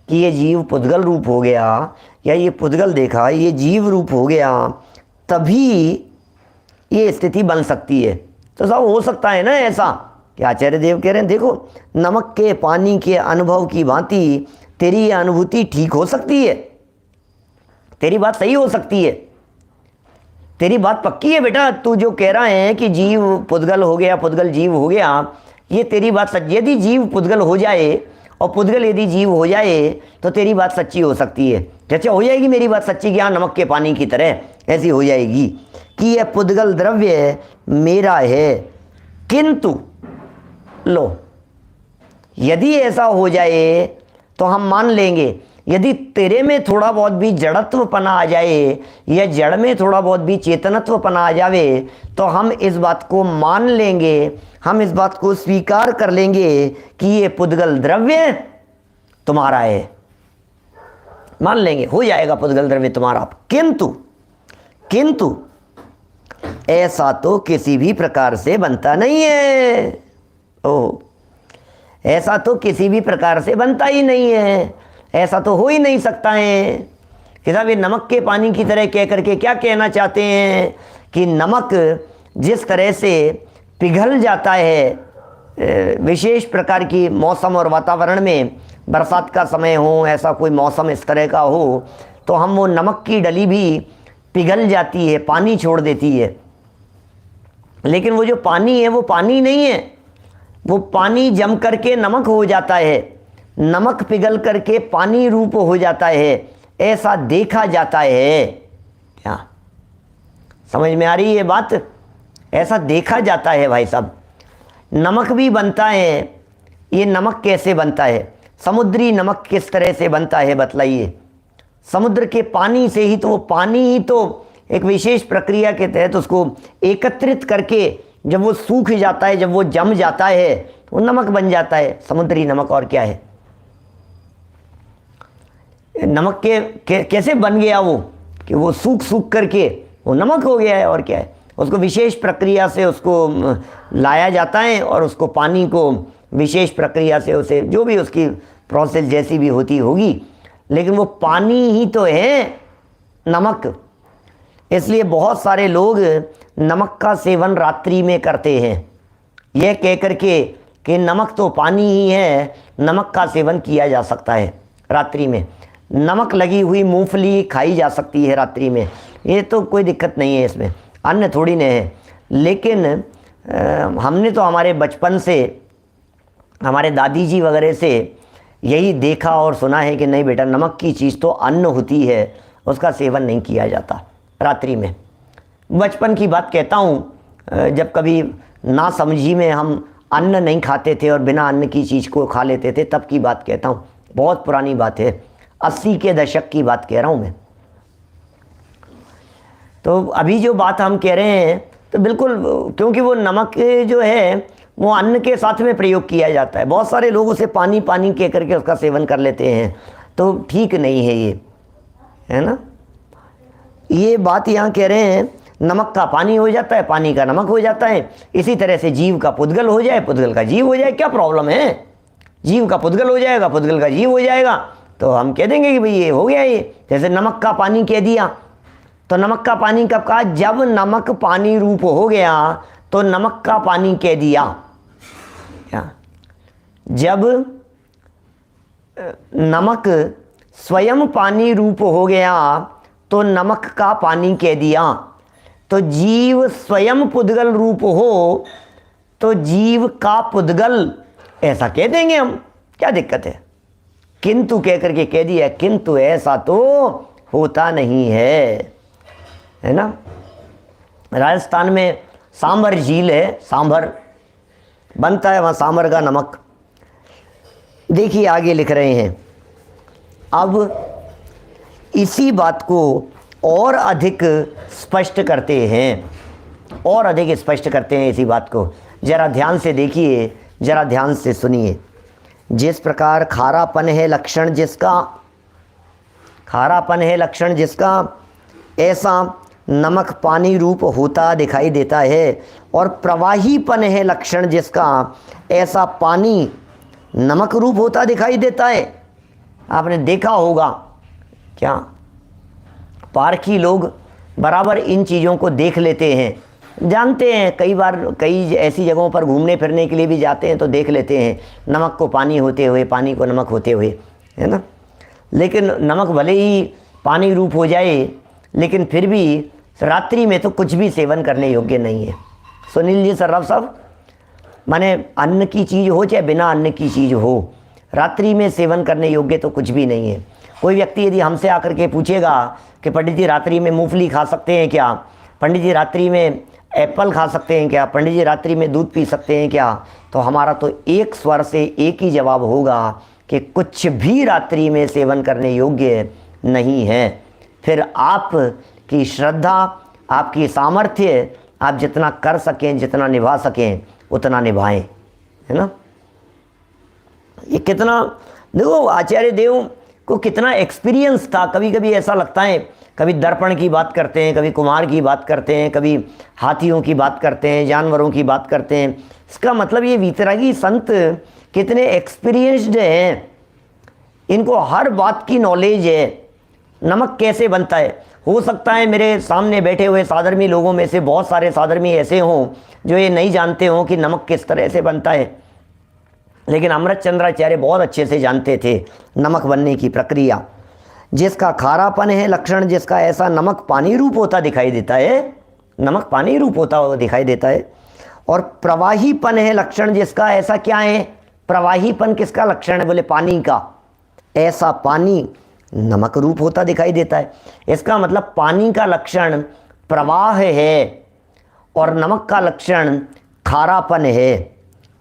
कि ये जीव पुद्गल रूप हो गया, या ये पुद्गल देखा ये जीव रूप हो गया, तभी ये स्थिति बन सकती है। तो सब हो सकता है ना ऐसा कि आचार्य देव कह रहे हैं देखो, नमक के पानी के अनुभव की भांति तेरी ये अनुभूति ठीक हो सकती है, तेरी बात सही हो सकती है, तेरी बात पक्की है बेटा। तू जो कह रहा है कि जीव पुद्गल हो गया, पुद्गल जीव हो गया, ये तेरी बात सच। यदि जीव पुद्गल हो जाए और पुद्गल यदि जीव हो जाए तो तेरी बात सच्ची हो सकती है। अच्छा, हो जाएगी मेरी बात सच्ची कि हाँ, नमक के पानी की तरह ऐसी हो जाएगी कि यह पुद्गल द्रव्य मेरा है। किंतु लो, यदि ऐसा हो जाए तो हम मान लेंगे, यदि तेरे में थोड़ा बहुत भी जड़त्वपना आ जाए या जड़ में थोड़ा बहुत भी चेतनत्वपना आ जावे तो हम इस बात को मान लेंगे, हम इस बात को स्वीकार कर लेंगे कि ये पुद्गल द्रव्य तुम्हारा है, मान लेंगे, हो जाएगा पुद्गल द्रव्य तुम्हारा। किंतु ऐसा तो किसी भी प्रकार से बनता नहीं है। ओह, ऐसा तो किसी भी प्रकार से बनता ही नहीं है, ऐसा तो हो ही नहीं सकता है कि साहब ये नमक के पानी की तरह कह करके क्या कहना चाहते हैं कि नमक जिस तरह से पिघल जाता है विशेष प्रकार की मौसम और वातावरण में, बरसात का समय हो, ऐसा कोई मौसम इस तरह का हो तो हम वो नमक की डली भी पिघल जाती है, पानी छोड़ देती है। लेकिन वो जो पानी है वो पानी नहीं है, वो पानी जम करके नमक हो जाता है, नमक पिघल करके पानी रूप हो जाता है, ऐसा देखा जाता है। क्या समझ में आ रही है बात? ऐसा देखा जाता है भाई साहब। नमक भी बनता है, ये नमक कैसे बनता है? समुद्री नमक किस तरह से बनता है बतलाइए। समुद्र के पानी से ही, तो वो पानी ही तो एक विशेष प्रक्रिया के तहत उसको एकत्रित करके जब वो सूख जाता है, जब वो जम जाता है तो वो नमक बन जाता है, समुद्री नमक। और क्या है? नमक के कैसे बन गया वो कि वो सूख करके वो नमक हो गया है। और क्या है? उसको विशेष प्रक्रिया से उसको लाया जाता है और उसको पानी को विशेष प्रक्रिया से उसे जो भी उसकी प्रोसेस जैसी भी होती होगी, लेकिन वो पानी ही तो है नमक। इसलिए बहुत सारे लोग नमक का सेवन रात्रि में करते हैं, यह कह करके कि नमक तो पानी ही है, नमक का सेवन किया जा सकता है रात्रि में। नमक लगी हुई मूंगफली खाई जा सकती है रात्रि में, ये तो कोई दिक्कत नहीं है, इसमें अन्न थोड़ी न है। लेकिन हमने तो हमारे बचपन से, हमारे दादी जी वगैरह से यही देखा और सुना है कि नहीं बेटा, नमक की चीज़ तो अन्न होती है, उसका सेवन नहीं किया जाता रात्रि में। बचपन की बात कहता हूँ, जब कभी ना समझी में हम अन्न नहीं खाते थे और बिना अन्न की चीज़ को खा लेते थे, तब की बात कहता हूँ। बहुत पुरानी बात है, 80 के दशक की बात कह रहा हूँ मैं। तो अभी जो बात हम कह रहे हैं तो बिल्कुल, क्योंकि वो नमक जो है वो अन्न के साथ में प्रयोग किया जाता है। बहुत सारे लोग उसे पानी पानी कह करके उसका सेवन कर लेते हैं, तो ठीक नहीं है ये, है ना। ये बात यहाँ कह रहे हैं, नमक का पानी हो जाता है, पानी का नमक हो जाता है। इसी तरह से जीव का पुद्गल हो जाए, पुद्गल का जीव हो जाए, क्या प्रॉब्लम है? जीव का पुद्गल हो जाएगा, पुद्गल का जीव हो जाएगा, तो हम कह देंगे कि भाई ये हो गया। ये जैसे नमक का पानी कह दिया, तो नमक का पानी कब कहा? जब नमक पानी रूप हो गया तो नमक का पानी कह दिया। क्या? जब नमक स्वयं पानी रूप हो गया तो नमक का पानी कह दिया। तो जीव स्वयं पुद्गल रूप हो तो जीव का पुद्गल ऐसा कह देंगे हम, क्या दिक्कत है? किंतु कह करके कह दिया, किंतु ऐसा तो होता नहीं है ना। राजस्थान में सांभर झील है, सांभर बनता है वहाँ सांभर का नमक। देखिए आगे लिख रहे हैं, अब इसी बात को और अधिक स्पष्ट करते हैं, और अधिक स्पष्ट करते हैं इसी बात को। जरा ध्यान से देखिए, जरा ध्यान से सुनिए। जिस प्रकार खारापन है लक्षण जिसका, खारापन है लक्षण जिसका, ऐसा नमक पानी रूप होता दिखाई देता है, और प्रवाहीपन है लक्षण जिसका, ऐसा पानी नमक रूप होता दिखाई देता है। आपने देखा होगा क्या, पारखी लोग बराबर इन चीज़ों को देख लेते हैं, जानते हैं। कई बार कई ऐसी जगहों पर घूमने फिरने के लिए भी जाते हैं तो देख लेते हैं नमक को पानी होते हुए, पानी को नमक होते हुए, है ना। लेकिन नमक भले ही पानी रूप हो जाए, लेकिन फिर भी रात्रि में तो कुछ भी सेवन करने योग्य नहीं है। सुनील जी सर्राफ साहब, माने अन्न की चीज़ हो चाहे बिना अन्न की चीज़ हो, रात्रि में सेवन करने योग्य तो कुछ भी नहीं है। कोई व्यक्ति यदि हमसे आकर के पूछेगा कि पंडित जी रात्रि में मूंगफली खा सकते हैं क्या, पंडित जी रात्रि में एप्पल खा सकते हैं क्या, पंडित जी रात्रि में दूध पी सकते हैं क्या, तो हमारा तो एक स्वर से एक ही जवाब होगा कि कुछ भी रात्रि में सेवन करने योग्य नहीं है। फिर आपकी श्रद्धा, आपकी सामर्थ्य, आप जितना कर सकें, जितना निभा सकें उतना निभाएं, है ना। ये कितना, देखो आचार्य देव को कितना एक्सपीरियंस था। कभी कभी ऐसा लगता है, कभी दर्पण की बात करते हैं, कभी कुमार की बात करते हैं, कभी हाथियों की बात करते हैं, जानवरों की बात करते हैं। इसका मतलब ये वीतरागी संत कितने एक्सपीरियंस्ड हैं, इनको हर बात की नॉलेज है। नमक कैसे बनता है, हो सकता है मेरे सामने बैठे हुए साधर्मी लोगों में से बहुत सारे साधर्मी ऐसे हों जो ये नहीं जानते हों कि नमक किस तरह से बनता है, लेकिन अमृतचंद्राचार्य बहुत अच्छे से जानते थे नमक बनने की प्रक्रिया। जिसका खारापन है लक्षण, जिसका ऐसा नमक पानी रूप होता दिखाई देता है, नमक पानी रूप होता हुआ दिखाई देता है। और प्रवाहीपन है लक्षण, जिसका ऐसा क्या है, प्रवाहीपन किसका लक्षण है, बोले पानी का, ऐसा पानी नमक रूप होता दिखाई देता है। इसका मतलब पानी का लक्षण प्रवाह है और नमक का लक्षण खारापन है,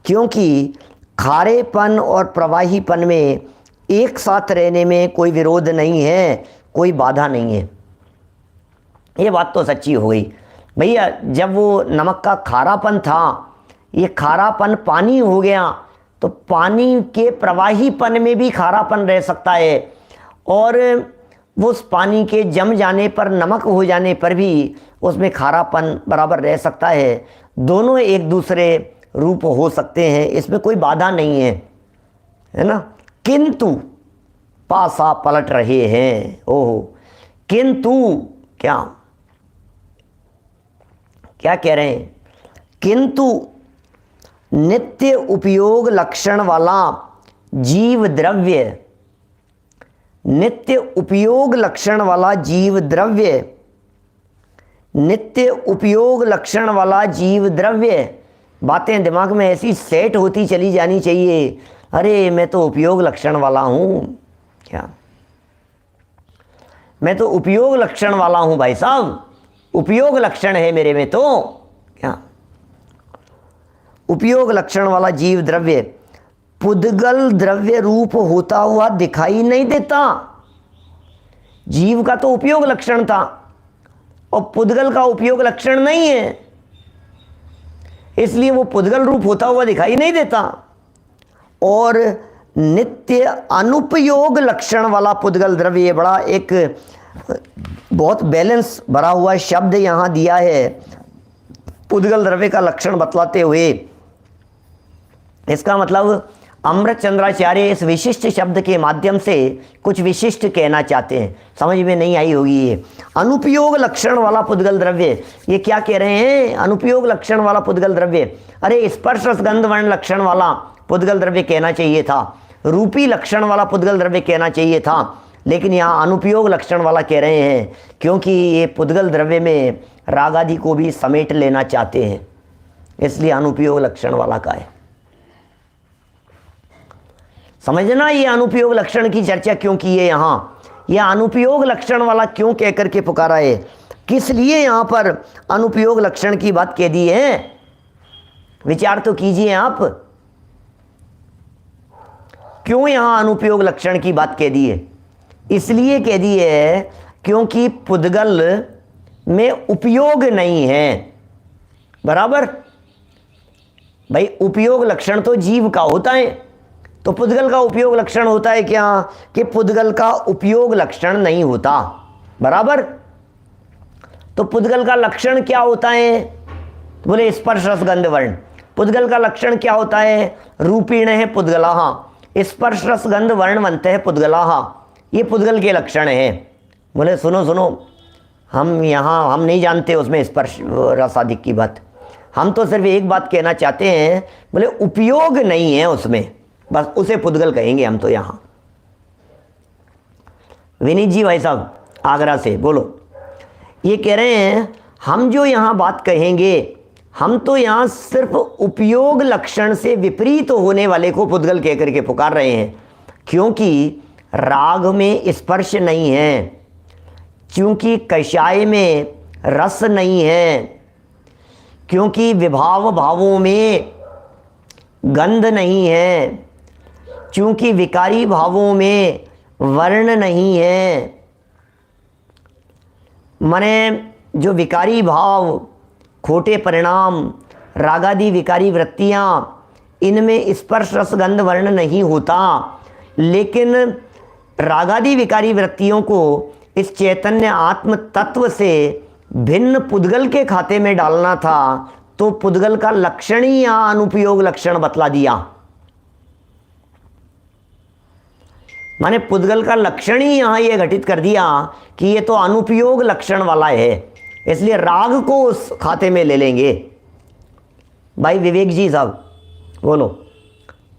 क्योंकि खारेपन और प्रवाहीपन में एक साथ रहने में कोई विरोध नहीं है, कोई बाधा नहीं है। ये बात तो सच्ची हो गई भैया। जब वो नमक का खारापन था, ये खारापन पानी हो गया, तो पानी के प्रवाहीपन में भी खारापन रह सकता है, और वो उस पानी के जम जाने पर, नमक हो जाने पर भी उसमें खारापन बराबर रह सकता है। दोनों एक दूसरे रूप हो सकते हैं, इसमें कोई बाधा नहीं है ना। किंतु पासा पलट रहे हैं, ओहो, किंतु क्या क्या कह रहे हैं, किंतु नित्य उपयोग लक्षण वाला जीव द्रव्य, नित्य उपयोग लक्षण वाला जीव द्रव्य, नित्य उपयोग लक्षण वाला जीव द्रव्य। बातें दिमाग में ऐसी सेट होती चली जानी चाहिए, अरे मैं तो उपयोग लक्षण वाला हूं, क्या मैं तो उपयोग लक्षण वाला हूं भाई साहब, उपयोग लक्षण है मेरे में तो, क्या उपयोग लक्षण वाला जीव द्रव्य पुद्गल द्रव्य रूप होता हुआ दिखाई नहीं देता। जीव का तो उपयोग लक्षण था और पुद्गल का उपयोग लक्षण नहीं है, इसलिए वो पुद्गल रूप होता हुआ दिखाई नहीं देता। और नित्य अनुपयोग लक्षण वाला पुद्गल द्रव्य, ये बड़ा एक बहुत बैलेंस भरा हुआ शब्द यहां दिया है पुद्गल द्रव्य का लक्षण बतलाते हुए। इसका मतलब अमृतचंद्राचार्य इस विशिष्ट शब्द के माध्यम से कुछ विशिष्ट कहना चाहते हैं, समझ में नहीं आई होगी। ये अनुपयोग लक्षण वाला पुद्गल द्रव्य, ये क्या कह रहे हैं, अनुपयोग लक्षण वाला पुद्गल द्रव्य, अरे स्पर्श रसगंध वर्ण लक्षण वाला पुद्गल द्रव्य कहना चाहिए था, रूपी लक्षण वाला पुद्गल द्रव्य कहना चाहिए था, लेकिन यहाँ अनुपयोग लक्षण वाला कह रहे हैं, क्योंकि ये पुद्गल द्रव्य में राग आदि को भी समेट लेना चाहते हैं, इसलिए अनुपयोग लक्षण वाला का है। समझना, ये अनुपयोग लक्षण की चर्चा क्यों की है यहाँ, यह अनुपयोग लक्षण वाला क्यों कह करके पुकारा है, किस लिए यहाँ पर अनुपयोग लक्षण की बात कह दी है, विचार तो कीजिए आप, क्यों यहाँ अनुपयोग लक्षण की बात कह दी है। इसलिए कह दी है क्योंकि पुद्गल में उपयोग नहीं है, बराबर भाई। उपयोग लक्षण तो जीव का होता है, तो पुद्गल का उपयोग लक्षण होता है क्या, कि पुद्गल का उपयोग लक्षण नहीं होता, बराबर। तो पुद्गल का लक्षण क्या होता है, तो बोले स्पर्श रसगंध वर्ण। पुद्गल का लक्षण क्या होता है, रूपीण है पुद्गलाः, स्पर्श रसगंध वर्णवंत है पुद्गलाः, ये पुद्गल के लक्षण है। बोले सुनो सुनो, हम यहाँ हम नहीं जानते उसमें स्पर्श रस आदि की बात, हम तो सिर्फ एक बात कहना चाहते हैं, बोले उपयोग नहीं है उसमें, बस उसे पुद्गल कहेंगे हम तो यहाँ। विनीत जी भाई साहब आगरा से, बोलो। ये कह रहे हैं हम जो यहाँ बात कहेंगे, हम तो यहाँ सिर्फ उपयोग लक्षण से विपरीत होने वाले को पुद्गल कह करके पुकार रहे हैं, क्योंकि राग में स्पर्श नहीं है, क्योंकि कषाय में रस नहीं है, क्योंकि विभाव भावों में गंध नहीं है, क्योंकि विकारी भावों में वर्ण नहीं है। माने जो विकारी भाव, खोटे परिणाम, रागादि विकारी वृत्तियाँ, इनमें स्पर्श रस गंध वर्ण नहीं होता, लेकिन रागादि विकारी वृत्तियों को इस चैतन्य आत्म तत्व से भिन्न पुद्गल के खाते में डालना था, तो पुद्गल का लक्षण ही यहाँ अनुपयोग लक्षण बतला दिया। माने पुद्गल का लक्षण ही यहाँ ये घटित कर दिया कि ये तो अनुपयोग लक्षण वाला है, इसलिए राग को उस खाते में ले लेंगे। भाई विवेक जी साहब बोलो।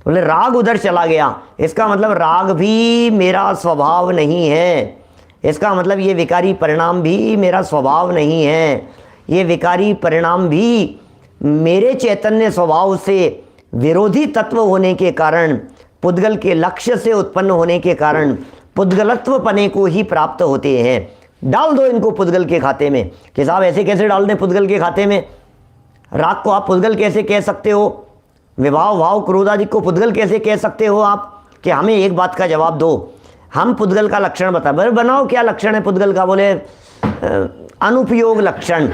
बोले राग उधर चला गया, इसका मतलब राग भी मेरा स्वभाव नहीं है, इसका मतलब ये विकारी परिणाम भी मेरा स्वभाव नहीं है, ये विकारी परिणाम भी मेरे चैतन्य स्वभाव से विरोधी तत्व होने के कारण, पुद्गल के लक्ष्य से उत्पन्न होने के कारण पुद्गलत्व पने को ही प्राप्त होते हैं। डाल दो इनको पुद्गल के खाते में। कि साहब ऐसे कैसे डाल दें पुद्गल के खाते में? राग को आप पुद्गल कैसे कह सकते हो? विभाव भाव क्रोध आदि को पुद्गल कैसे कह सकते हो आप? कि हमें एक बात का जवाब दो, हम पुद्गल का लक्षण बता। बोले बनाओ क्या लक्षण है पुद्गल का? बोले अनुपयोग लक्षण।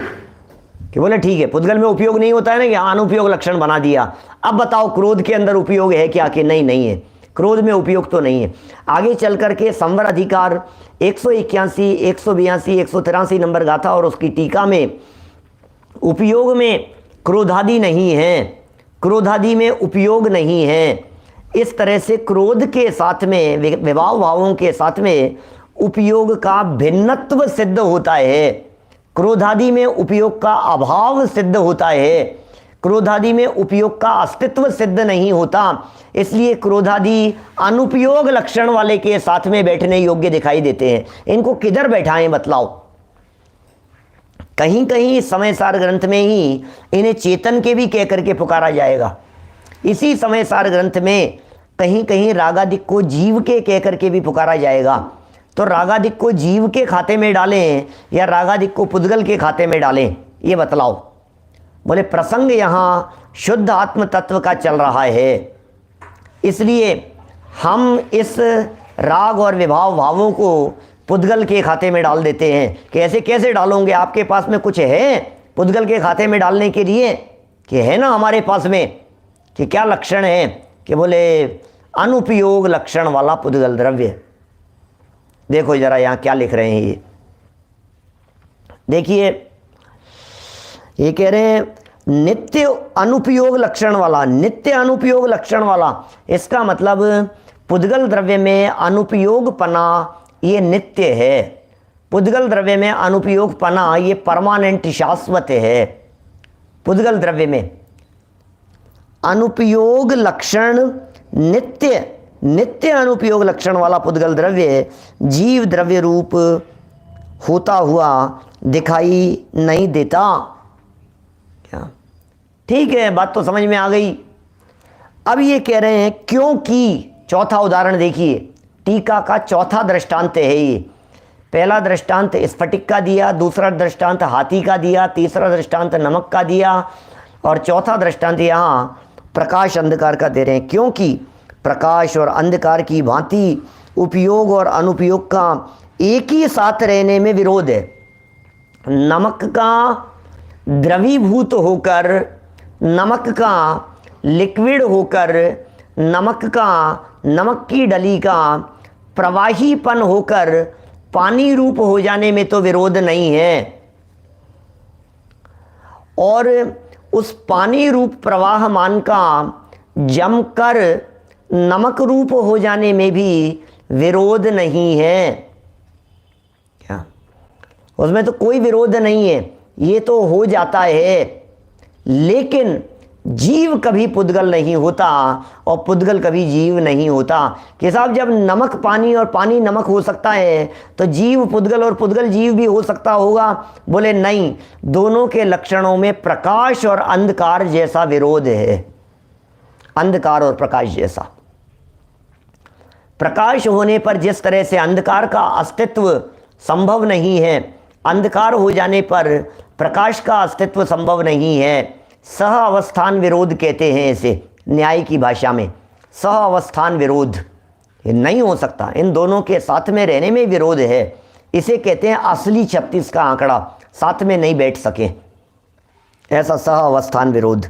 कि बोले ठीक है, पुद्गल में उपयोग नहीं होता है ना, कि हाँ अनुपयोग लक्षण बना दिया। अब बताओ क्रोध के अंदर उपयोग है क्या? कि नहीं, नहीं है, क्रोध में उपयोग तो नहीं है। आगे चल करके संवर अधिकार 181, 182, 183 नंबर गाथा और उसकी टीका में उपयोग में क्रोधादि नहीं है, क्रोधादि में उपयोग नहीं है। इस तरह से क्रोध के साथ में, विभाव भावों के साथ में उपयोग का भिन्नत्व सिद्ध होता है, क्रोधादि में उपयोग का अभाव सिद्ध होता है, क्रोधादि में उपयोग का अस्तित्व सिद्ध नहीं होता। इसलिए क्रोधादि अनुपयोग लक्षण वाले के साथ में बैठने योग्य दिखाई देते हैं। इनको किधर बैठाएं बतलाओ? कहीं कहीं समय सार ग्रंथ में ही इन्हें चेतन के भी कह करके पुकारा जाएगा। इसी समय सार ग्रंथ में कहीं कहीं रागादिक को जीव के कह करके भी पुकारा जाएगा। तो रागादिक को जीव के खाते में डालें या रागादिक को पुद्गल के खाते में डालें, ये बतलाओ। बोले प्रसंग यहाँ शुद्ध आत्म तत्व का चल रहा है, इसलिए हम इस राग और विभाव भावों को पुद्गल के खाते में डाल देते हैं। कि ऐसे कैसे डालोगे? आपके पास में कुछ है पुद्गल के खाते में डालने के लिए? कि है ना हमारे पास में। कि क्या लक्षण है? कि बोले अनुपयोग लक्षण वाला पुद्गल द्रव्य। देखो जरा यहाँ क्या लिख रहे हैं ये देखिए, ये कह रहे हैं नित्य अनुपयोग लक्षण वाला, नित्य अनुपयोग लक्षण वाला। इसका मतलब पुद्गल द्रव्य में अनुपयोगपना ये नित्य है, पुद्गल द्रव्य में अनुपयोगपना ये परमानेंट शाश्वत है। पुद्गल द्रव्य में अनुपयोग लक्षण नित्य, नित्य अनुपयोग लक्षण वाला पुद्गल द्रव्य जीव द्रव्य रूप होता हुआ दिखाई नहीं देता। क्या? ठीक है, बात तो समझ में आ गई। अब ये कह रहे हैं क्योंकि, चौथा उदाहरण देखिए, टीका का चौथा दृष्टांत है ये। पहला दृष्टांत स्फटिक का दिया, दूसरा दृष्टांत हाथी का दिया, तीसरा दृष्टांत नमक का दिया और चौथा दृष्टांत यहाँ प्रकाश अंधकार का दे रहे हैं। क्योंकि प्रकाश और अंधकार की भांति उपयोग और अनुपयोग का एक ही साथ रहने में विरोध है। नमक का द्रवीभूत होकर, नमक का लिक्विड होकर, नमक का, नमक की डली का प्रवाहीपन होकर पानी रूप हो जाने में तो विरोध नहीं है, और उस पानी रूप प्रवाहमान का जमकर नमक रूप हो जाने में भी विरोध नहीं है। क्या? उसमें तो कोई विरोध नहीं है, ये तो हो जाता है। लेकिन जीव कभी पुद्गल नहीं होता और पुद्गल कभी जीव नहीं होता। कि साहब जब नमक पानी और पानी नमक हो सकता है तो जीव पुद्गल और पुद्गल जीव भी हो सकता होगा? बोले नहीं, दोनों के लक्षणों में प्रकाश और अंधकार जैसा विरोध है। अंधकार और प्रकाश जैसा। प्रकाश होने पर जिस तरह से अंधकार का अस्तित्व संभव नहीं है, अंधकार हो जाने पर प्रकाश का अस्तित्व संभव नहीं है। सह अवस्थान विरोध कहते हैं इसे न्याय की भाषा में। सह अवस्थान विरोध, ये नहीं हो सकता, इन दोनों के साथ में रहने में विरोध है। इसे कहते हैं असली 36 का आंकड़ा, साथ में नहीं बैठ सके, ऐसा सह अवस्थान विरोध।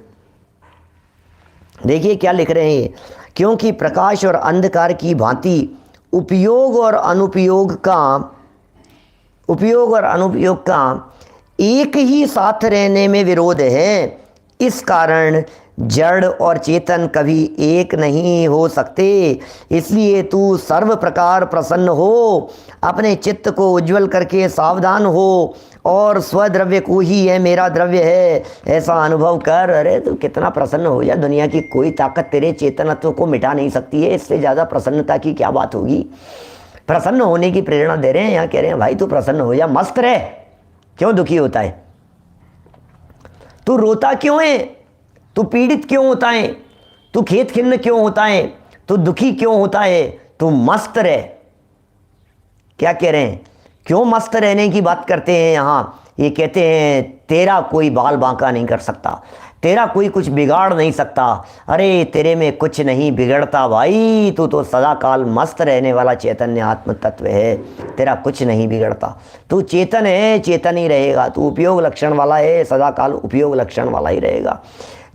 देखिए क्या लिख रहे हैं, क्योंकि प्रकाश और अंधकार की भांति उपयोग और अनुपयोग का एक ही साथ रहने में विरोध है। इस कारण जड़ और चेतन कभी एक नहीं हो सकते। इसलिए तू सर्व प्रकार प्रसन्न हो, अपने चित्त को उज्जवल करके सावधान हो और स्वद्रव्य को ही है मेरा द्रव्य है ऐसा अनुभव कर। अरे तू कितना प्रसन्न हो जा, दुनिया की कोई ताकत तेरे चेतनत्व को मिटा नहीं सकती है। इससे ज़्यादा प्रसन्नता की क्या बात होगी। प्रसन्न होने की प्रेरणा दे रहे हैं, यहाँ कह रहे हैं भाई तू प्रसन्न हो जा, मस्त रहे। क्यों दुखी होता है? तू रोता क्यों है? तू पीड़ित क्यों होता है? तू खेत खिन्न क्यों होता है? तू दुखी क्यों होता है? तू मस्त रहे। क्या कह रहे हैं? क्यों मस्त रहने की बात करते हैं यहाँ? ये कहते हैं तेरा कोई बाल बांका नहीं कर सकता, तेरा कोई कुछ बिगाड़ नहीं सकता। अरे तेरे में कुछ नहीं बिगड़ता भाई, तू तो सदा काल मस्त रहने वाला चैतन्य आत्म तत्व है, तेरा कुछ नहीं बिगड़ता। तू चेतन है, चेतन ही रहेगा। तू उपयोग लक्षण वाला है, सदा काल उपयोग लक्षण वाला ही रहेगा।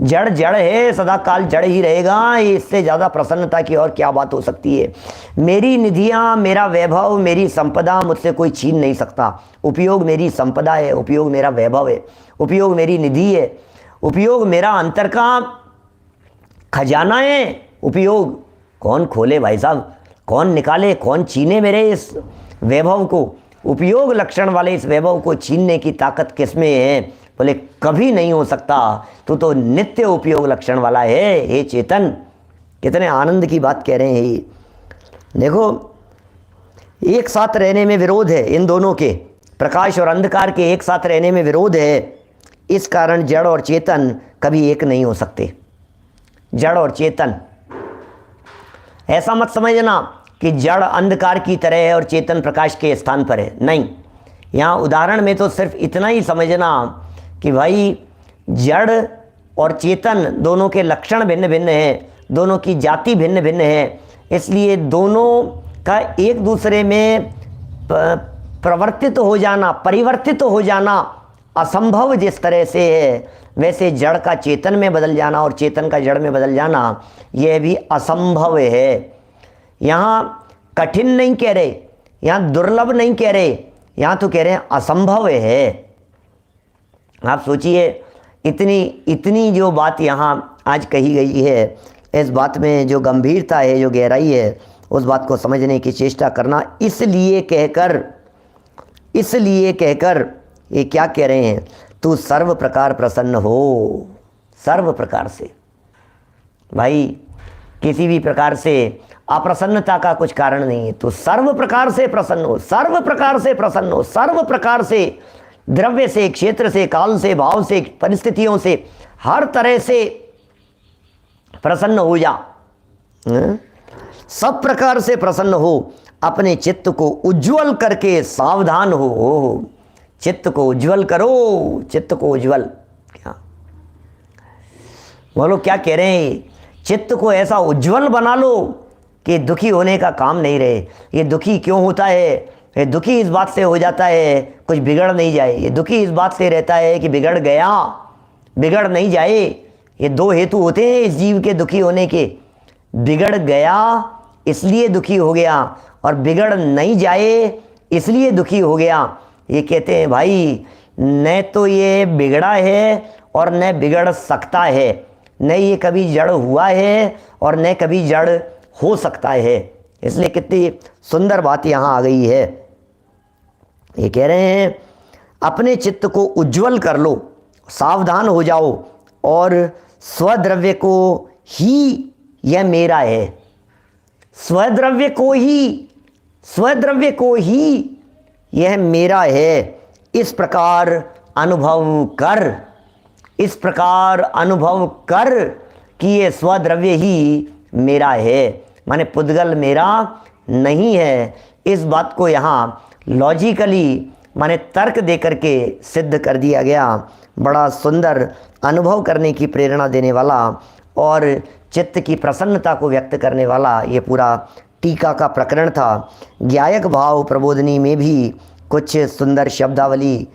जड़ जड़ है, सदा काल जड़ ही रहेगा। इससे ज़्यादा प्रसन्नता की और क्या बात हो सकती है। मेरी निधियाँ, मेरा वैभव, मेरी संपदा मुझसे कोई छीन नहीं सकता। उपयोग मेरी संपदा है, उपयोग मेरा वैभव है, उपयोग मेरी निधि है, उपयोग मेरा अंतर का खजाना है। उपयोग कौन खोले भाई साहब, कौन निकाले, कौन छीने मेरे इस वैभव को? उपयोग लक्षण वाले इस वैभव को छीनने की ताकत किसमें है? बोले कभी नहीं हो सकता, तू तो नित्य उपयोग लक्षण वाला है हे चेतन। कितने आनंद की बात कह रहे हैं ये। देखो एक साथ रहने में विरोध है इन दोनों के, प्रकाश और अंधकार के एक साथ रहने में विरोध है। इस कारण जड़ और चेतन कभी एक नहीं हो सकते। जड़ और चेतन, ऐसा मत समझना कि जड़ अंधकार की तरह है और चेतन प्रकाश के स्थान पर है, नहीं। यहाँ उदाहरण में तो सिर्फ इतना ही समझना कि भाई जड़ और चेतन दोनों के लक्षण भिन्न भिन्न हैं, दोनों की जाति भिन्न भिन्न है। इसलिए दोनों का एक दूसरे में परिवर्तित हो जाना असंभव जिस तरह से है, वैसे जड़ का चेतन में बदल जाना और चेतन का जड़ में बदल जाना यह भी असंभव है। यहाँ कठिन नहीं कह रहे, यहाँ दुर्लभ नहीं कह रहे, यहाँ तो कह रहे हैं असंभव है। आप सोचिए इतनी जो बात यहाँ आज कही गई है, इस बात में जो गंभीरता है, जो गहराई है, उस बात को समझने की चेष्टा करना। इसलिए कहकर ये क्या कह रहे हैं, तू सर्व प्रकार प्रसन्न हो, सर्व प्रकार से। भाई किसी भी प्रकार से अप्रसन्नता का कुछ कारण नहीं है। तू सर्व प्रकार से प्रसन्न हो, सर्व प्रकार से प्रसन्न हो, सर्व प्रकार से, द्रव्य से, क्षेत्र से, काल से, भाव से, परिस्थितियों से, हर तरह से प्रसन्न हो जा। सब प्रकार से प्रसन्न हो, अपने चित्त को उज्जवल करके सावधान हो। चित्त को उज्जवल करो, चित्त को उज्जवल। क्या वो लोग क्या कह रहे हैं? चित्त को ऐसा उज्जवल बना लो कि दुखी होने का काम नहीं रहे। ये दुखी क्यों होता है? ये दुखी इस बात से हो जाता है कुछ बिगड़ नहीं जाए। ये दुखी इस बात से रहता है कि बिगड़ गया, बिगड़ नहीं जाए। ये दो हेतु होते हैं इस जीव के दुखी होने के। बिगड़ गया इसलिए दुखी हो गया और बिगड़ नहीं जाए इसलिए दुखी हो गया। ये कहते हैं भाई न तो ये बिगड़ा है और न बिगड़ सकता है, न ये कभी जड़ हुआ है और न कभी जड़ हो सकता है। इसलिए कितनी सुंदर बात यहाँ आ गई है। ये कह रहे हैं अपने चित्त को उज्जवल कर लो, सावधान हो जाओ और स्वद्रव्य को ही यह मेरा है, स्वद्रव्य को ही यह मेरा है, इस प्रकार अनुभव कर कि ये स्वद्रव्य ही मेरा है, माने पुद्गल मेरा नहीं है। इस बात को यहाँ लॉजिकली माने तर्क दे करके सिद्ध कर दिया गया। बड़ा सुंदर अनुभव करने की प्रेरणा देने वाला और चित्त की प्रसन्नता को व्यक्त करने वाला ये पूरा टीका का प्रकरण था। ज्ञायक भाव प्रबोधनी में भी कुछ सुंदर शब्दावली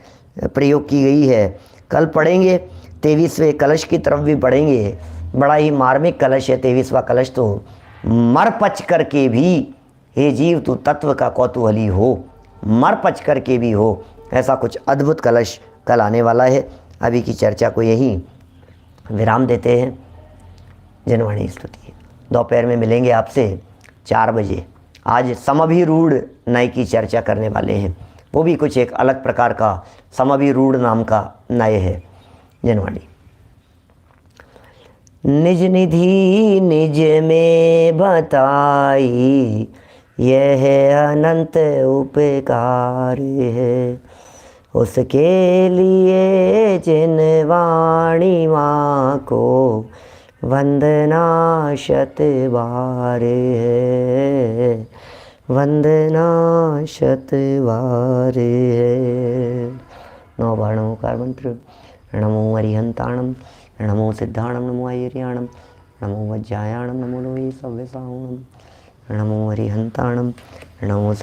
प्रयोग की गई है। कल पढ़ेंगे 23वें कलश की तरफ भी पढ़ेंगे। बड़ा ही मार्मिक कलश है 23वां कलश। तो मर पच करके भी हे जीव तू तत्व का कौतूहली हो, मर पच करके भी हो, ऐसा कुछ अद्भुत कलश कल आने वाला है। अभी की चर्चा को यहीं विराम देते हैं। जनवाणी स्तुति। दोपहर में मिलेंगे आपसे 4 बजे। आज समभिरूढ़ नय की चर्चा करने वाले हैं। वो भी कुछ एक अलग प्रकार का समभिरूढ़ नाम का नय है। जनवाणी। निज निधि निज में बताई, यह अनंत उपकार है, उसके लिए जिन वाणी माँ को वंदना शत बार है, वंदना शत बार है। 9 बार नमोकार मंत्र। नमो अरिहंताणम, नमो सिद्धाणम, नमो आयर्याणम, नमो वज्रायाणम, नमो लोहे सव्यसाहूणम, नमो अरिहंताणम, नमो